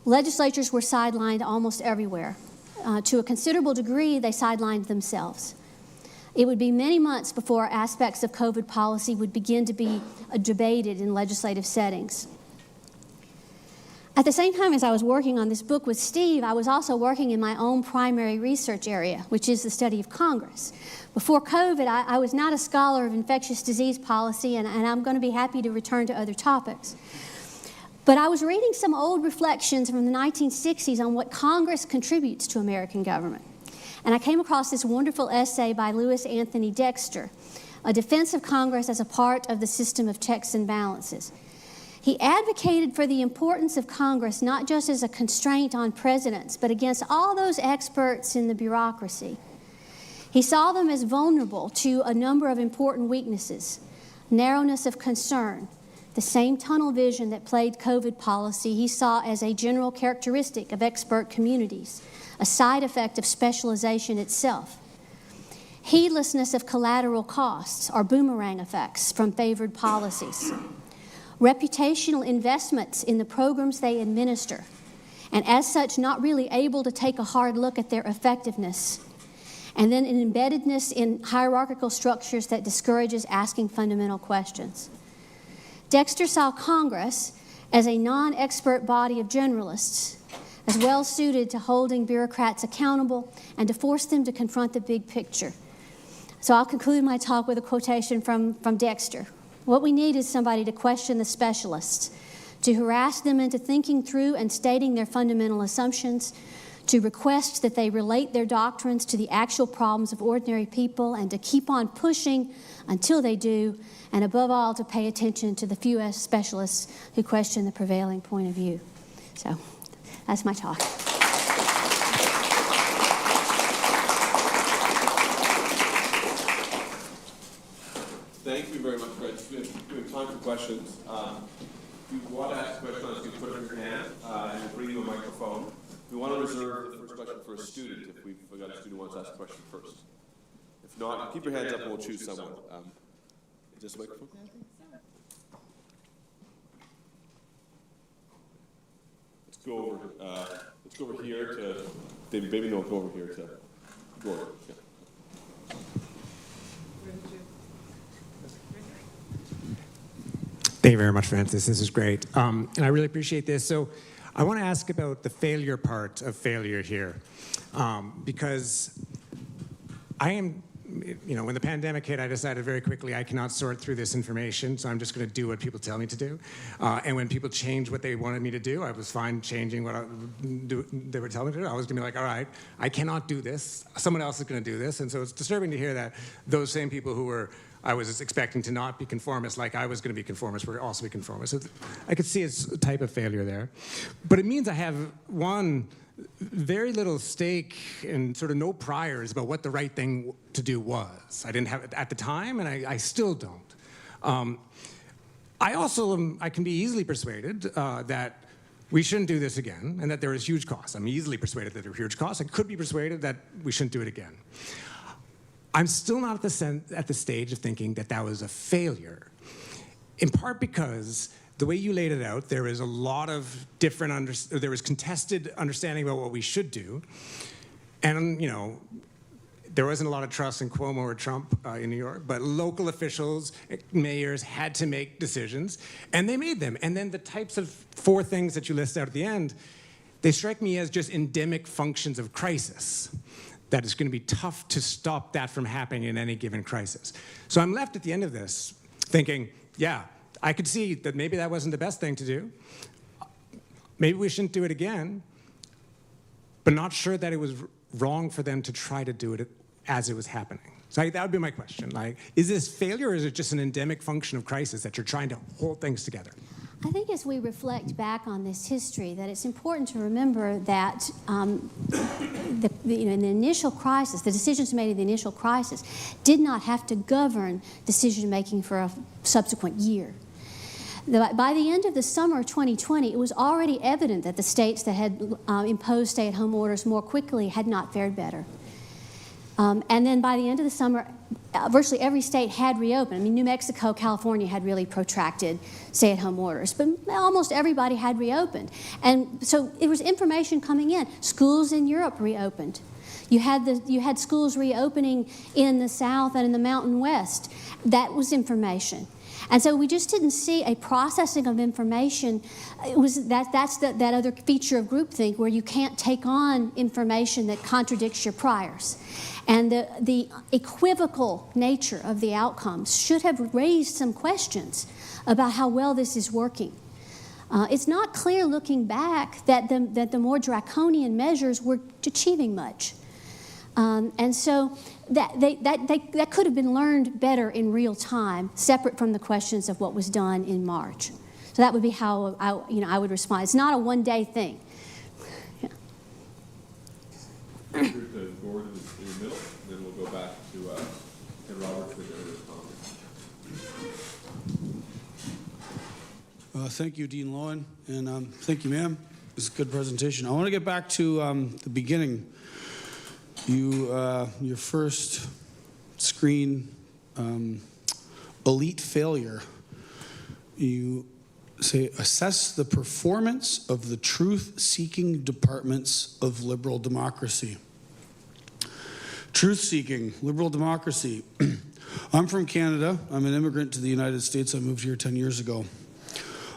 Legislatures were sidelined almost everywhere. To a considerable degree, they sidelined themselves. It would be many months before aspects of COVID policy would begin to be debated in legislative settings. At the same time as I was working on this book with Steve, I was also working in my own primary research area, which is the study of Congress. Before COVID, I was not a scholar of infectious disease policy, and I'm going to be happy to return to other topics. But I was reading some old reflections from the 1960s on what Congress contributes to American government. And I came across this wonderful essay by Louis Anthony Dexter, A Defense of Congress as a Part of the System of Checks and Balances. He advocated for the importance of Congress not just as a constraint on presidents, but against all those experts in the bureaucracy. He saw them as vulnerable to a number of important weaknesses: narrowness of concern, the same tunnel vision that plagued COVID policy he saw as a general characteristic of expert communities, a side effect of specialization itself. Heedlessness of collateral costs or boomerang effects from favored policies. Reputational investments in the programs they administer, and as such not really able to take a hard look at their effectiveness. And then an embeddedness in hierarchical structures that discourages asking fundamental questions. Dexter saw Congress as a non-expert body of generalists, as well suited to holding bureaucrats accountable and to force them to confront the big picture. So I'll conclude my talk with a quotation from Dexter. What we need is somebody to question the specialists, to harass them into thinking through and stating their fundamental assumptions, to request that they relate their doctrines to the actual problems of ordinary people, and to keep on pushing until they do, and above all, to pay attention to the few specialists who question the prevailing point of view. So that's my talk. Thank you very much, Fred. We have time for questions. If you want to ask a question, you can put up your hand and we'll bring you a microphone. We want to reserve the first question for a student if we've got a student who wants to ask a question first. If not, keep your hands up and we'll choose someone. Is this a microphone? Let's go over here to David. Maybe no, go over here to Gordon. Yeah. Thank you very much, Francis. This is great. And I really appreciate this. So I want to ask about the failure part of failure here. Because I am, when the pandemic hit, I decided very quickly I cannot sort through this information, so I'm just going to do what people tell me to do. And when people change what they wanted me to do, I was fine changing what they were telling me to do. I was going to be like, all right, I cannot do this. Someone else is going to do this. And so it's disturbing to hear that those same people who I was expecting to not be conformist, like I was going to be conformist, were also be conformist. So I could see it's a type of failure there. But it means I have, one, very little stake and sort of no priors about what the right thing to do was. I didn't have it at the time, and I still don't. I can be easily persuaded that we shouldn't do this again, and that there is huge costs. I'm easily persuaded that there are huge costs. I could be persuaded that we shouldn't do it again. I'm still not at the stage of thinking that that was a failure, in part because the way you laid it out, there is a lot of there was contested understanding about what we should do, and there wasn't a lot of trust in Cuomo or Trump in New York, but local officials, mayors had to make decisions, and they made them. And then the types of 4 things that you list out at the end, they strike me as just endemic functions of crisis. That it's going to be tough to stop that from happening in any given crisis. So I'm left at the end of this thinking, yeah, I could see that maybe that wasn't the best thing to do. Maybe we shouldn't do it again, but not sure that it was wrong for them to try to do it as it was happening. So that would be my question. Like, is this failure, or is it just an endemic function of crisis that you're trying to hold things together? I think as we reflect back on this history, that it's important to remember that in the initial crisis, the decisions made in the initial crisis did not have to govern decision-making for a subsequent year. By the end of the summer of 2020, it was already evident that the states that had imposed stay-at-home orders more quickly had not fared better. And then by the end of the summer, virtually every state had reopened. I mean, New Mexico, California had really protracted stay-at-home orders, but almost everybody had reopened. And so there was information coming in. Schools in Europe reopened. You had schools reopening in the South and in the Mountain West. That was information. And so we just didn't see a processing of information. That's that other feature of groupthink where you can't take on information that contradicts your priors. And the equivocal nature of the outcomes should have raised some questions about how well this is working. It's not clear looking back that the more draconian measures were achieving much. And so that could have been learned better in real time, separate from the questions of what was done in March. So that would be how I would respond. It's not a one-day thing. Yeah. Gordon in the middle, then we'll go back to Ken Roberts for the other comments. Thank you, Dean Lowen, and thank you, ma'am. It was a good presentation. I want to get back to the beginning. Your first screen, elite failure. You say, assess the performance of the truth-seeking departments of liberal democracy. Truth-seeking, liberal democracy. I'm from Canada. I'm an immigrant to the United States. I moved here 10 years ago.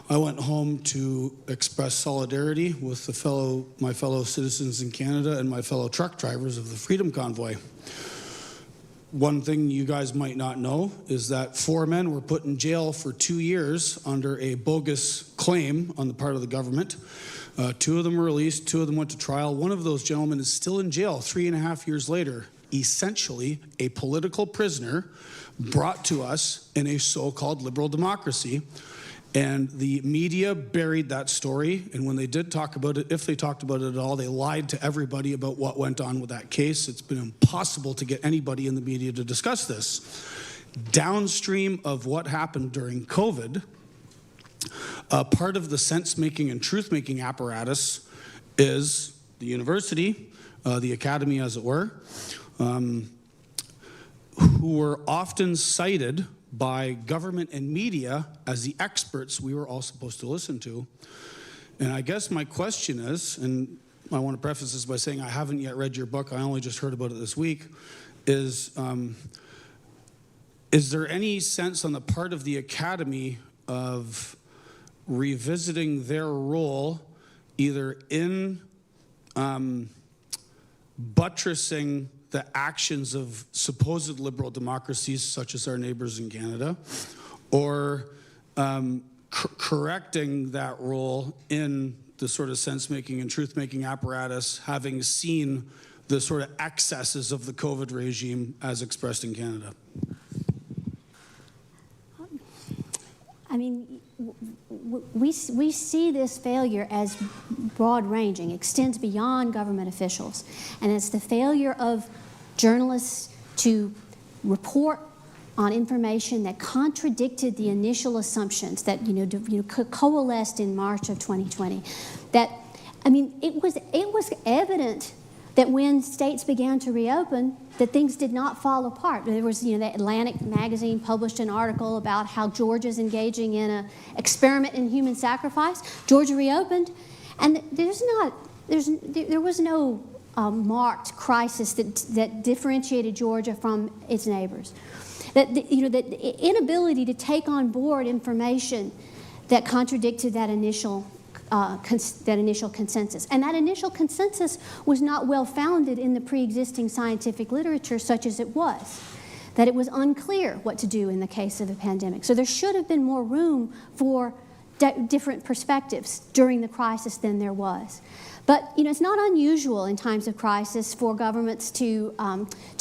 I went home to express solidarity with my fellow citizens in Canada and my fellow truck drivers of the Freedom Convoy. One thing you guys might not know is that 4 men were put in jail for 2 years under a bogus claim on the part of the government. 2 of them were released, 2 of them went to trial. One of those gentlemen is still in jail 3.5 years later, essentially a political prisoner brought to us in a so-called liberal democracy. And the media buried that story, and when they did talk about it, if they talked about it at all, they lied to everybody about what went on with that case. It's been impossible to get anybody in the media to discuss this. Downstream of what happened during COVID, part of the sense-making and truth-making apparatus is the university, the academy as it were, who were often cited by government and media as the experts we were all supposed to listen to. And I guess my question is, and I want to preface this by saying I haven't yet read your book, I only just heard about it this week, is there any sense on the part of the academy of revisiting their role either in buttressing the actions of supposed liberal democracies such as our neighbors in Canada, or correcting that role in the sort of sense-making and truth-making apparatus, having seen the sort of excesses of the COVID regime as expressed in Canada? I mean, we see this failure as broad-ranging, extends beyond government officials, and it's the failure of journalists to report on information that contradicted the initial assumptions that coalesced in March of 2020. That, I mean, it was evident that when states began to reopen, that things did not fall apart. There was, the Atlantic magazine published an article about how Georgia's engaging in an experiment in human sacrifice. Georgia reopened, and there was no marked crisis that differentiated Georgia from its neighbors. The inability to take on board information that contradicted that initial consensus. And that initial consensus was not well founded in the pre-existing scientific literature such as it was, that it was unclear what to do in the case of a pandemic. So there should have been more room for different perspectives during the crisis than there was. But it's not unusual in times of crisis for governments to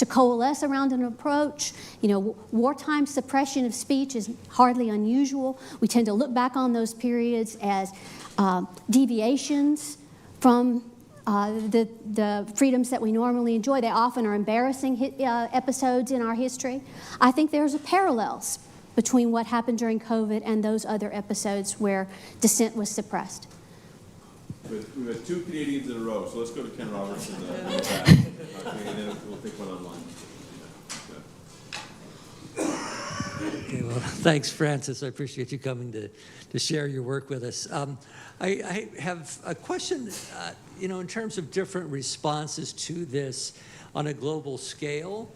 coalesce around an approach. Wartime suppression of speech is hardly unusual. We tend to look back on those periods as deviations from the freedoms that we normally enjoy. They often are embarrassing episodes in our history. I think there's parallels between what happened during COVID and those other episodes where dissent was suppressed. We've had 2 Canadians in a row, so let's go to Ken Roberts in the back. And then we'll take one online. Okay, well, thanks, Francis. I appreciate you coming to share your work with us. I have a question, in terms of different responses to this on a global scale,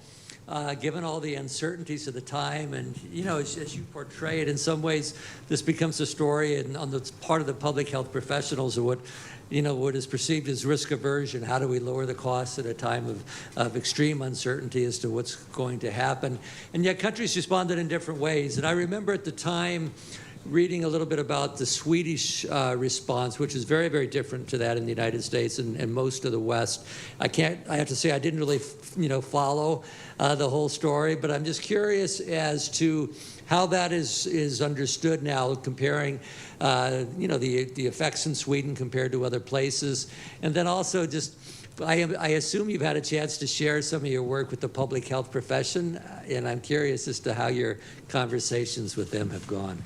given all the uncertainties of the time, and, as you portray it, in some ways, this becomes a story and on the part of the public health professionals of what is perceived as risk aversion. How do we lower the costs at a time of extreme uncertainty as to what's going to happen? And yet countries responded in different ways. And I remember at the time reading a little bit about the Swedish response, which is very, very different to that in the United States and most of the West. I have to say I didn't really, follow the whole story, but I'm just curious as to how that is understood now, comparing, the effects in Sweden compared to other places. And then also just, I assume you've had a chance to share some of your work with the public health profession, and I'm curious as to how your conversations with them have gone.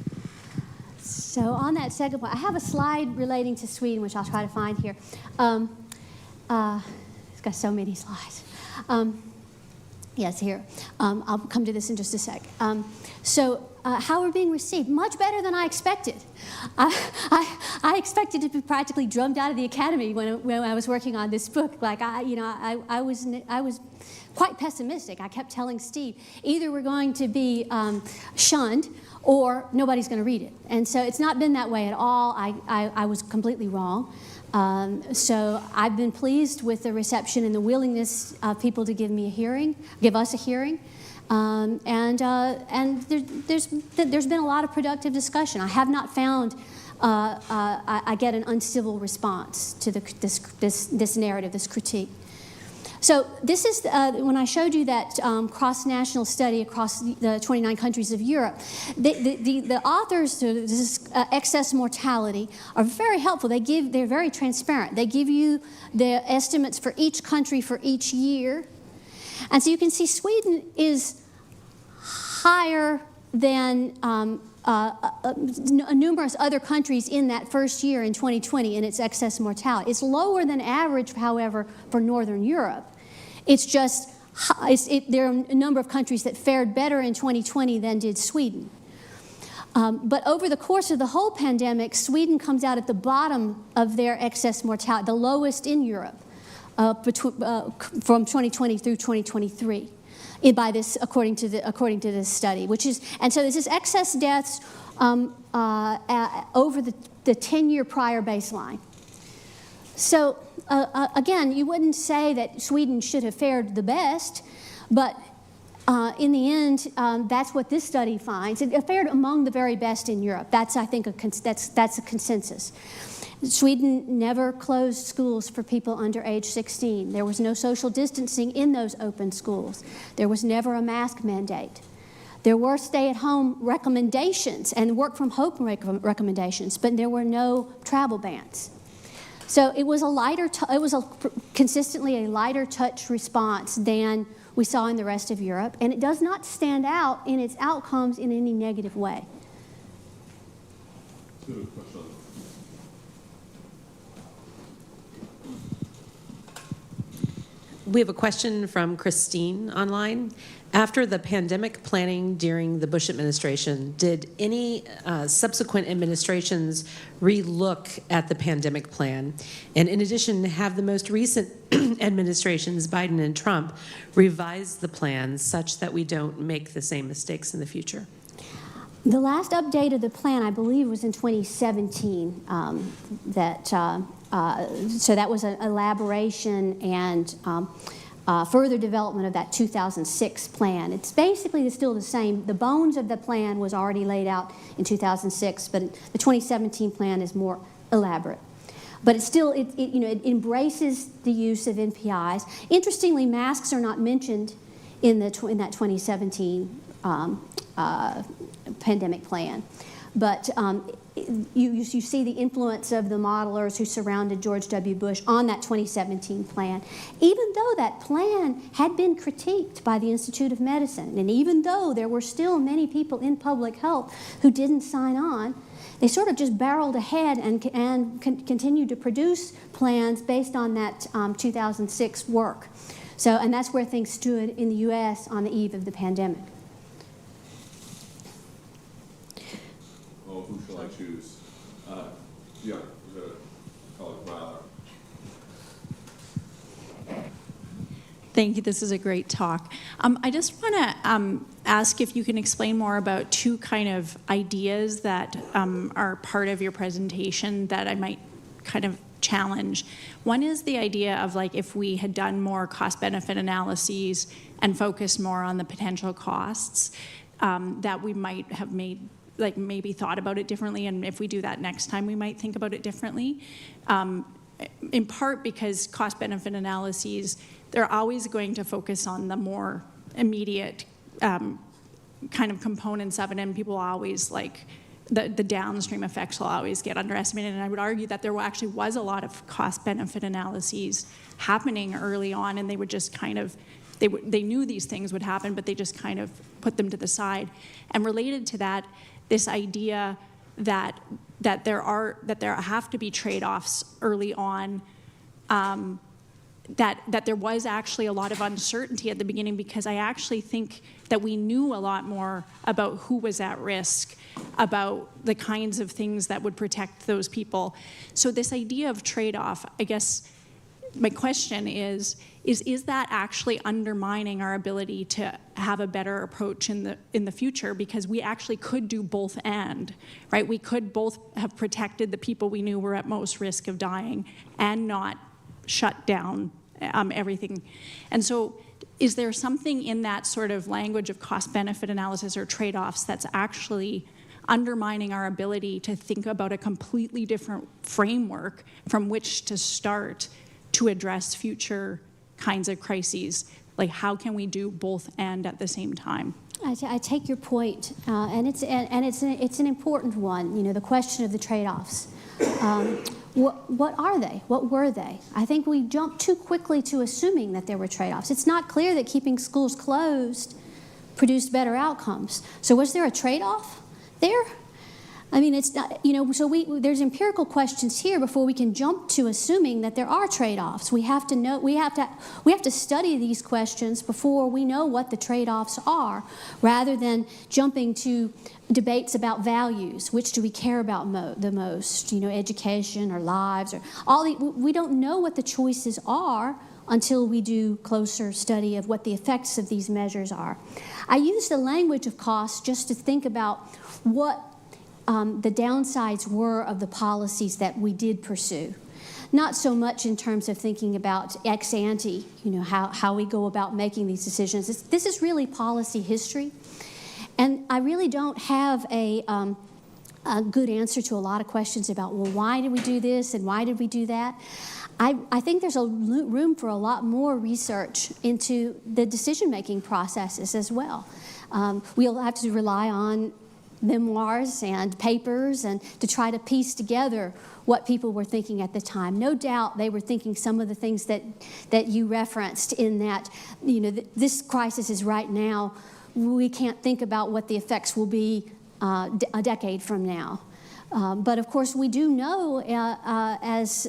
So on that second point, I have a slide relating to Sweden, which I'll try to find here. It's got so many slides. Yes, here. I'll come to this in just a sec. How we're being received, much better than I expected. I expected to be practically drummed out of the academy when I was working on this book. Like I was quite pessimistic. I kept telling Steve, either we're going to be shunned or nobody's going to read it. And so it's not been that way at all. I was completely wrong. So I've been pleased with the reception and the willingness of people to give us a hearing. There's been a lot of productive discussion. I have not found I get an uncivil response to this narrative, this critique. So this is, when I showed you that cross-national study across the 29 countries of Europe, the authors to this excess mortality are very helpful. They're very transparent. They give you the estimates for each country for each year. And so you can see Sweden is higher than numerous other countries in that first year in 2020 in its excess mortality. It's lower than average, however, for Northern Europe. It's just, there are a number of countries that fared better in 2020 than did Sweden. But over the course of the whole pandemic, Sweden comes out at the bottom of their excess mortality, the lowest in Europe, from 2020 through 2023. According to this study, and so this is excess deaths over the 10-year prior baseline. So again, you wouldn't say that Sweden should have fared the best, but in the end, that's what this study finds. It fared among the very best in Europe. That's, I think, that's a consensus. Sweden never closed schools for people under age 16. There was no social distancing in those open schools. There was never a mask mandate. There were stay-at-home recommendations and work-from-home recommendations, but there were no travel bans. So it was consistently a lighter touch response than we saw in the rest of Europe, and it does not stand out in its outcomes in any negative way. We have a question from Christine online. After the pandemic planning during the Bush administration, did any subsequent administrations relook at the pandemic plan? And in addition, have the most recent administrations, Biden and Trump, revised the plan such that we don't make the same mistakes in the future? The last update of the plan, I believe, was in 2017. So that was an elaboration and further development of that 2006 plan. It's basically still the same. The bones of the plan was already laid out in 2006, but the 2017 plan is more elaborate. But it still, it embraces the use of NPIs. Interestingly, masks are not mentioned in that 2017 pandemic plan. But you see the influence of the modelers who surrounded George W. Bush on that 2017 plan, even though that plan had been critiqued by the Institute of Medicine, and even though there were still many people in public health who didn't sign on. They sort of just barreled ahead and continued to produce plans based on that 2006 work. So, and that's where things stood in the U.S. on the eve of the pandemic. Oh, who shall I choose? Yeah, the colleague Myler. Thank you. This is a great talk. I just want to ask if you can explain more about two kind of ideas that are part of your presentation that I might kind of challenge. One is the idea of, like, if we had done more cost-benefit analyses and focused more on the potential costs, that we might have made, like, maybe thought about it differently, and if we do that next time, we might think about it differently. In part because cost-benefit analyses, they're always going to focus on the more immediate kind of components of it, and people always, like, the downstream effects will always get underestimated. And I would argue that there actually was a lot of cost-benefit analyses happening early on, and they would just kind of, they knew these things would happen, but they just kind of put them to the side. And related to that, this idea that there have to be trade-offs early on, that there was actually a lot of uncertainty at the beginning, because I actually think that we knew a lot more about who was at risk, about the kinds of things that would protect those people. So this idea of trade-off, I guess my question is that actually undermining our ability to have a better approach in the future? Because we actually could do both and, right? We could both have protected the people we knew were at most risk of dying and not shut down everything. And so is there something in that sort of language of cost-benefit analysis or trade-offs that's actually undermining our ability to think about a completely different framework from which to start to address future kinds of crises? Like, how can we do both and at the same time? I take your point, and it's an important one. You know, the question of the trade-offs. What are they? What were they? I think we jumped too quickly to assuming that there were trade-offs. It's not clear that keeping schools closed produced better outcomes. So was there a trade-off there? I mean, it's not, you know, so there's empirical questions here before we can jump to assuming that there are trade-offs. We have to know, we have to study these questions before we know what the trade-offs are, rather than jumping to debates about values. Which do we care about the most? You know, education or lives, or we don't know what the choices are until we do closer study of what the effects of these measures are. I use the language of cost just to think about what the downsides were of the policies that we did pursue. Not so much in terms of thinking about ex ante, you know, how we go about making these decisions. This is really policy history. And I really don't have a good answer to a lot of questions about, well, why did we do this and why did we do that? I think there's a room for a lot more research into the decision-making processes as well. We'll have to rely on memoirs and papers and to try to piece together what people were thinking at the time. No doubt they were thinking some of the things that you referenced, in that, you know, this crisis is right now. We can't think about what the effects will be a decade from now. But of course, we do know as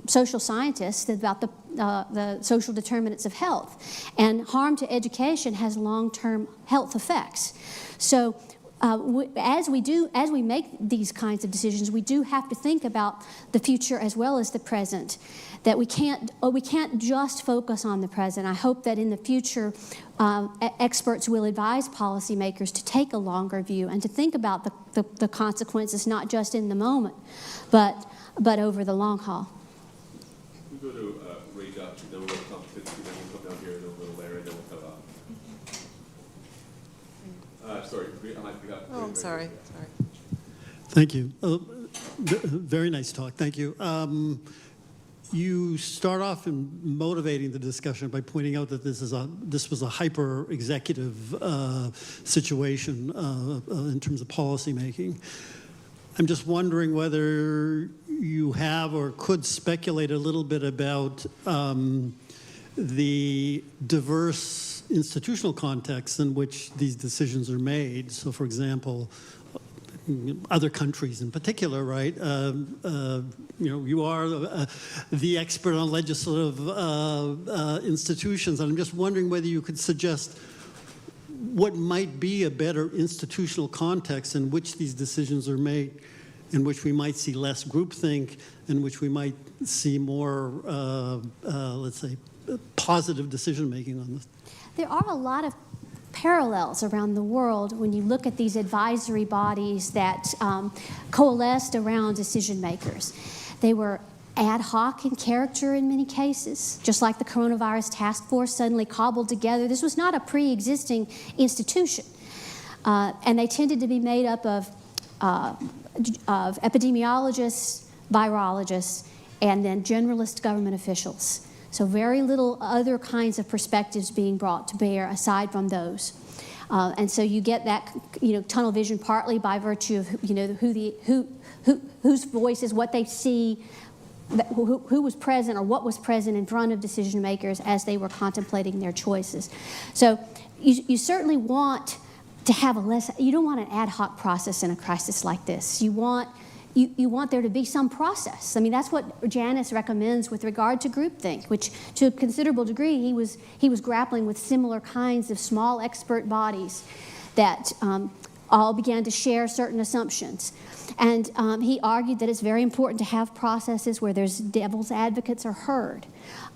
social scientists about the social determinants of health, and harm to education has long-term health effects. So as we make these kinds of decisions, we do have to think about the future as well as the present. That we can't just focus on the present. I hope that in the future, experts will advise policymakers to take a longer view and to think about the consequences, not just in the moment, but over the long haul. We go to Ray Dutch, then we'll go to Tom Fitzky, then we'll come down here, then we'll go to Larry, then we'll come up. Sorry, Oh, I'm sorry. Thank you. Very nice talk. Thank you. You start off in motivating the discussion by pointing out that this was a hyper executive situation in terms of policy making. I'm just wondering whether you have or could speculate a little bit about the diverse institutional contexts in which these decisions are made. So, for example, other countries in particular, right? You are the expert on legislative institutions, and I'm just wondering whether you could suggest what might be a better institutional context in which these decisions are made, in which we might see less groupthink, in which we might see more, let's say, positive decision-making on this. There are a lot of parallels around the world when you look at these advisory bodies that coalesced around decision makers. They were ad hoc in character in many cases, just like the coronavirus task force suddenly cobbled together. This was not a pre-existing institution. And they tended to be made up of epidemiologists, virologists, and then generalist government officials. So very little other kinds of perspectives being brought to bear aside from those. And so you get that, tunnel vision partly by virtue of, whose voices, what they see, who was present or what was present in front of decision makers as they were contemplating their choices. So you certainly want to have you don't want an ad hoc process in a crisis like this. You want there to be some process. I mean, that's what Janice recommends with regard to groupthink, which to a considerable degree he was grappling with similar kinds of small expert bodies that all began to share certain assumptions. And he argued that it's very important to have processes where there's devil's advocates are heard.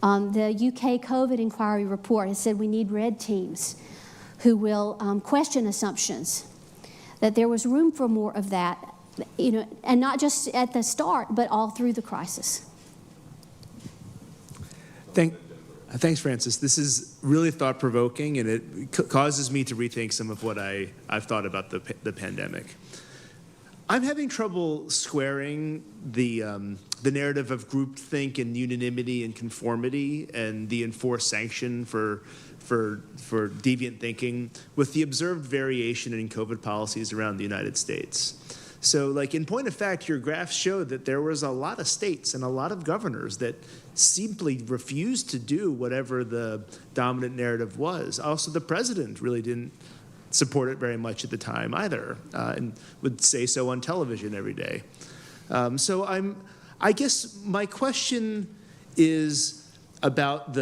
The UK COVID inquiry report has said we need red teams who will question assumptions, that there was room for more of that, and not just at the start, but all through the crisis. Thanks, Frances. This is really thought-provoking, and it causes me to rethink some of what I've thought about the pandemic. I'm having trouble squaring the narrative of groupthink and unanimity and conformity and the enforced sanction for deviant thinking with the observed variation in COVID policies around the United States. So, in point of fact, your graphs showed that there was a lot of states and a lot of governors that simply refused to do whatever the dominant narrative was. Also, the president really didn't support it very much at the time either, and would say so on television every day. I guess my question is about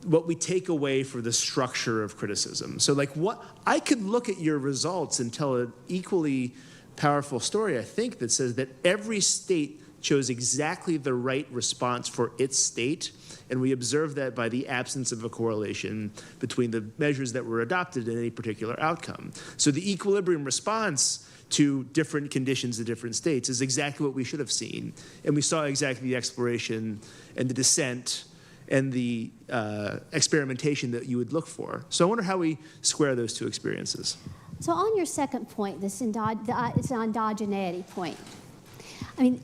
what we take away for the structure of criticism. So, what I could look at your results and tell an equally powerful story, I think, that says that every state chose exactly the right response for its state, and we observe that by the absence of a correlation between the measures that were adopted and any particular outcome. So the equilibrium response to different conditions in different states is exactly what we should have seen, and we saw exactly the exploration and the dissent and the experimentation that you would look for. So I wonder how we square those two experiences. So on your second point, this endogeneity point, I mean,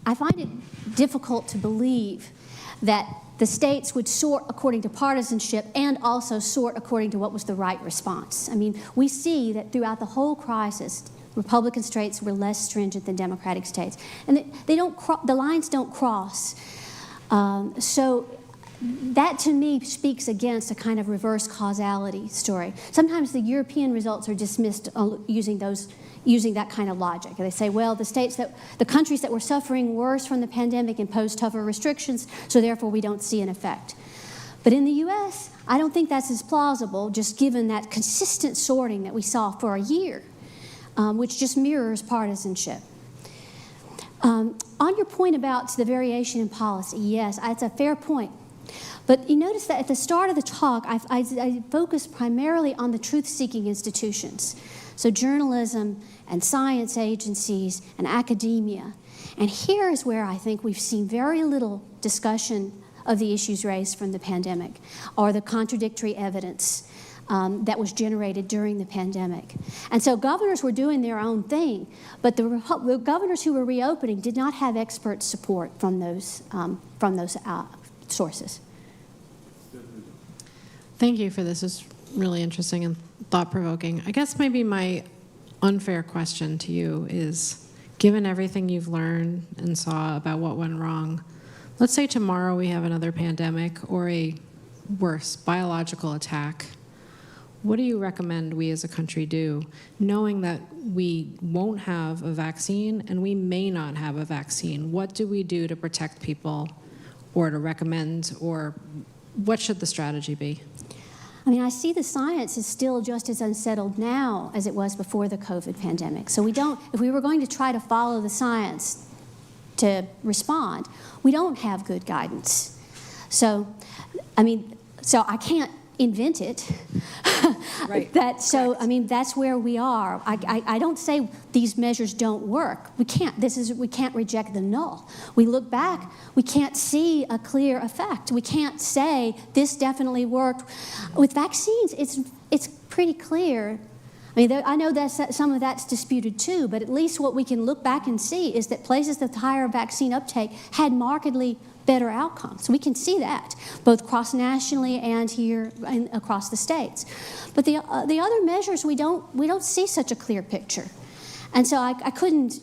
I find it difficult to believe that the states would sort according to partisanship and also sort according to what was the right response. I mean, we see that throughout the whole crisis, Republican states were less stringent than Democratic states, and the lines don't cross. So that, to me, speaks against a kind of reverse causality story. Sometimes the European results are dismissed using that kind of logic. They say, well, the countries that were suffering worse from the pandemic imposed tougher restrictions, so therefore we don't see an effect. But in the U.S., I don't think that's as plausible, just given that consistent sorting that we saw for a year, which just mirrors partisanship. On your point about the variation in policy, yes, it's a fair point. But you notice that at the start of the talk, I focused primarily on the truth-seeking institutions. So journalism and science agencies and academia. And here is where I think we've seen very little discussion of the issues raised from the pandemic or the contradictory evidence. that was generated during the pandemic. And so governors were doing their own thing, but the governors who were reopening did not have expert support from those sources. Thank you for this. It's really interesting and thought-provoking. I guess maybe my unfair question to you is, given everything you've learned and saw about what went wrong, let's say tomorrow we have another pandemic or a worse biological attack. What do you recommend we as a country do, knowing that we won't have a vaccine and we may not have a vaccine? What do we do to protect people or to recommend, or what should the strategy be? I mean, I see the science is still just as unsettled now as it was before the COVID pandemic. So if we were going to try to follow the science to respond, we don't have good guidance. So, I mean, so I can't invent it. Right. I mean, that's where we are. I don't say these measures don't work. We can't. We can't reject them null. We look back. We can't see a clear effect. We can't say this definitely worked. With vaccines, it's pretty clear. I mean, I know that some of that's disputed too, but at least what we can look back and see is that places with higher vaccine uptake had markedly better outcomes. We can see that, both cross-nationally and here and across the states. But the other measures, we don't see such a clear picture. And so I couldn't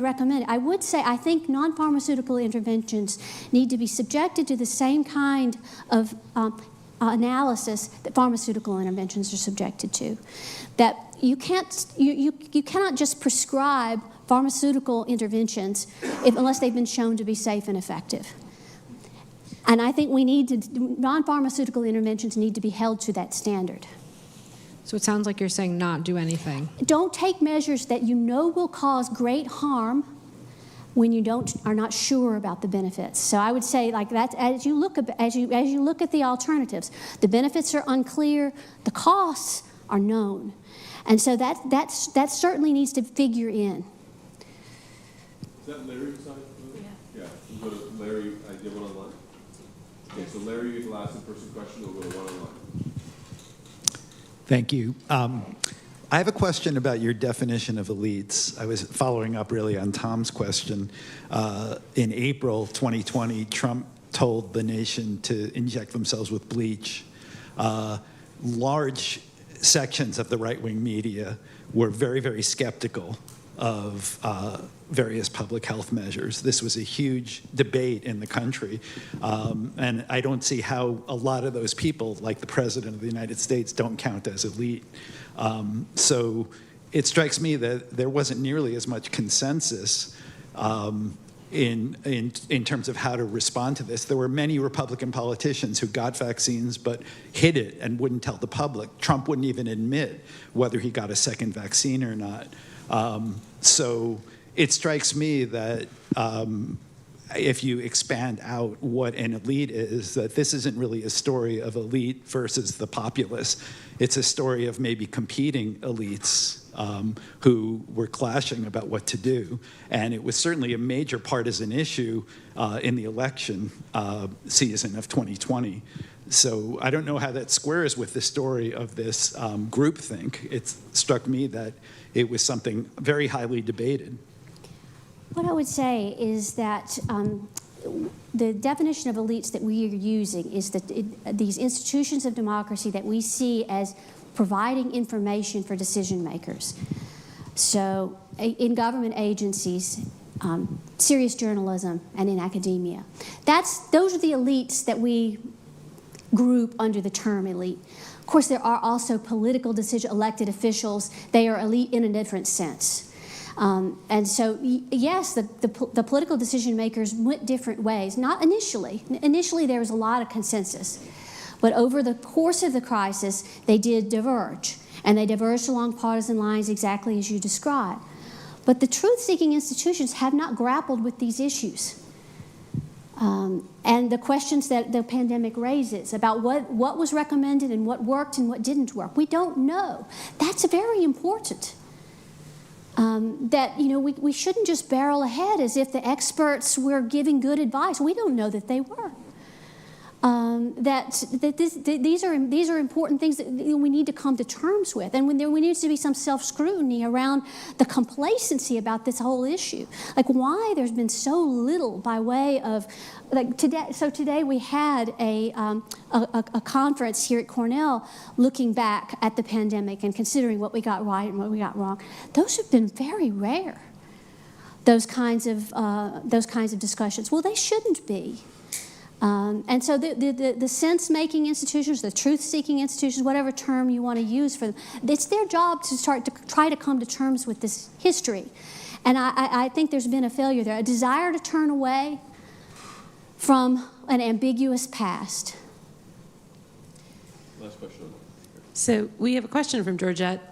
recommend it. I would say I think non-pharmaceutical interventions need to be subjected to the same kind of analysis that pharmaceutical interventions are subjected to. That you cannot just prescribe pharmaceutical interventions unless they've been shown to be safe and effective. And I think non-pharmaceutical interventions need to be held to that standard. So it sounds like you're saying not do anything. Don't take measures that you know will cause great harm when you are not sure about the benefits. So I would say, like that, as you look at the alternatives, the benefits are unclear, the costs are known, and so that certainly needs to figure in. Is that Larry's side? Yeah. We'll go to Larry. I give one online. Okay, so Larry, the last in-person question. We'll go to one online. Thank you. I have a question about your definition of elites. I was following up really on Tom's question. In April 2020, Trump told the nation to inject themselves with bleach. Large sections of the right-wing media were very, very skeptical of various public health measures. This was a huge debate in the country, and I don't see how a lot of those people, like the President of the United States, don't count as elite. So it strikes me that there wasn't nearly as much consensus in terms of how to respond to this. There were many Republican politicians who got vaccines but hid it and wouldn't tell the public. Trump wouldn't even admit whether he got a second vaccine or not. So it strikes me that if you expand out what an elite is, that this isn't really a story of elite versus the populace. It's a story of maybe competing elites who were clashing about what to do. And it was certainly a major partisan issue in the election season of 2020. So I don't know how that squares with the story of this groupthink. It struck me that it was something very highly debated. What I would say is that the definition of elites that we are using is that these institutions of democracy that we see as providing information for decision makers. So in government agencies, serious journalism, and in academia. Those are the elites that we group under the term elite. Of course, there are also political elected officials. They are elite in a different sense. And so, yes, the political decision makers went different ways. Not initially. Initially, there was a lot of consensus. But over the course of the crisis, they did diverge. And they diverged along partisan lines exactly as you described. But the truth-seeking institutions have not grappled with these issues. And the questions that the pandemic raises about what was recommended and what worked and what didn't work. We don't know. That's very important. That, we shouldn't just barrel ahead as if the experts were giving good advice. We don't know that they were. these are important things that we need to come to terms with, and when there needs to be some self-scrutiny around the complacency about this whole issue, like why there's been so little by way of like today. So today we had a conference here at Cornell looking back at the pandemic and considering what we got right and what we got wrong. Those have been very rare. Those kinds of discussions. Well, they shouldn't be. And so the sense-making institutions, the truth-seeking institutions, whatever term you want to use for them, it's their job to start to try to come to terms with this history. And I think there's been a failure there, a desire to turn away from an ambiguous past. Last question. So we have a question from Georgette.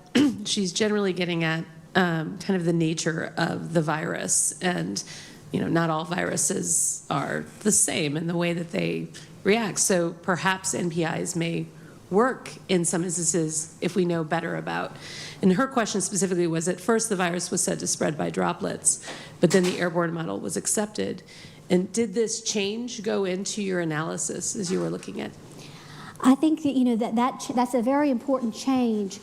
She's generally getting at kind of the nature of the virus, and not all viruses are the same in the way that they react. So perhaps NPIs may work in some instances if we know better about. And her question specifically was, at first the virus was said to spread by droplets, but then the airborne model was accepted. And did this change go into your analysis as you were looking at? I think that that's a very important change.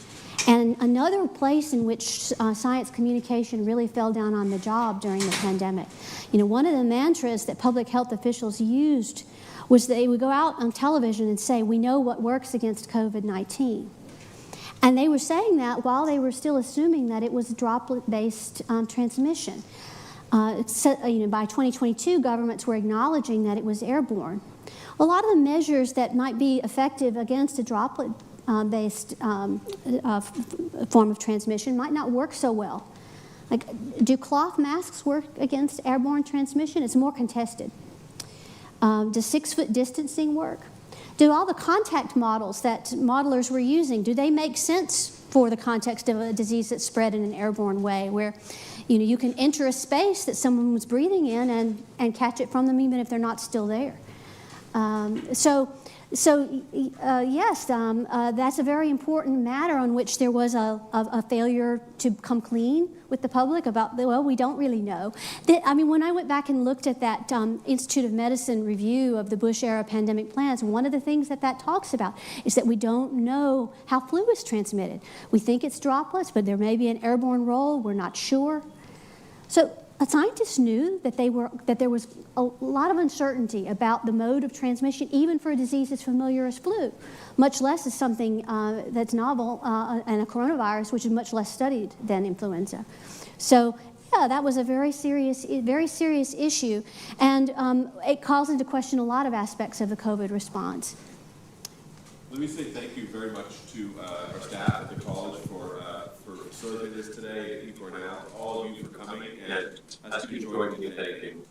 And another place in which science communication really fell down on the job during the pandemic. One of the mantras that public health officials used was they would go out on television and say, we know what works against COVID-19. And they were saying that while they were still assuming that it was droplet-based transmission. By 2022, governments were acknowledging that it was airborne. A lot of the measures that might be effective against a droplet-based form of transmission might not work so well. Like, do cloth masks work against airborne transmission? It's more contested. Does 6-foot distancing work? Do all the contact models that modelers were using, do they make sense for the context of a disease that's spread in an airborne way, where you can enter a space that someone was breathing in and catch it from them even if they're not still there? Yes, that's a very important matter on which there was a failure to come clean with the public about, we don't really know. When I went back and looked at that Institute of Medicine review of the Bush-era pandemic plans, one of the things that talks about is that we don't know how flu is transmitted. We think it's droplets, but there may be an airborne role. We're not sure. So scientists knew that there was a lot of uncertainty about the mode of transmission, even for a disease as familiar as flu, much less as something that's novel and a coronavirus, which is much less studied than influenza. So, yeah, that was a very serious issue, and it calls into question a lot of aspects of the COVID response. Let me say thank you very much to our staff at the college for facilitating this today, at Cornell, all of you for coming, and as you enjoyed me, thank you.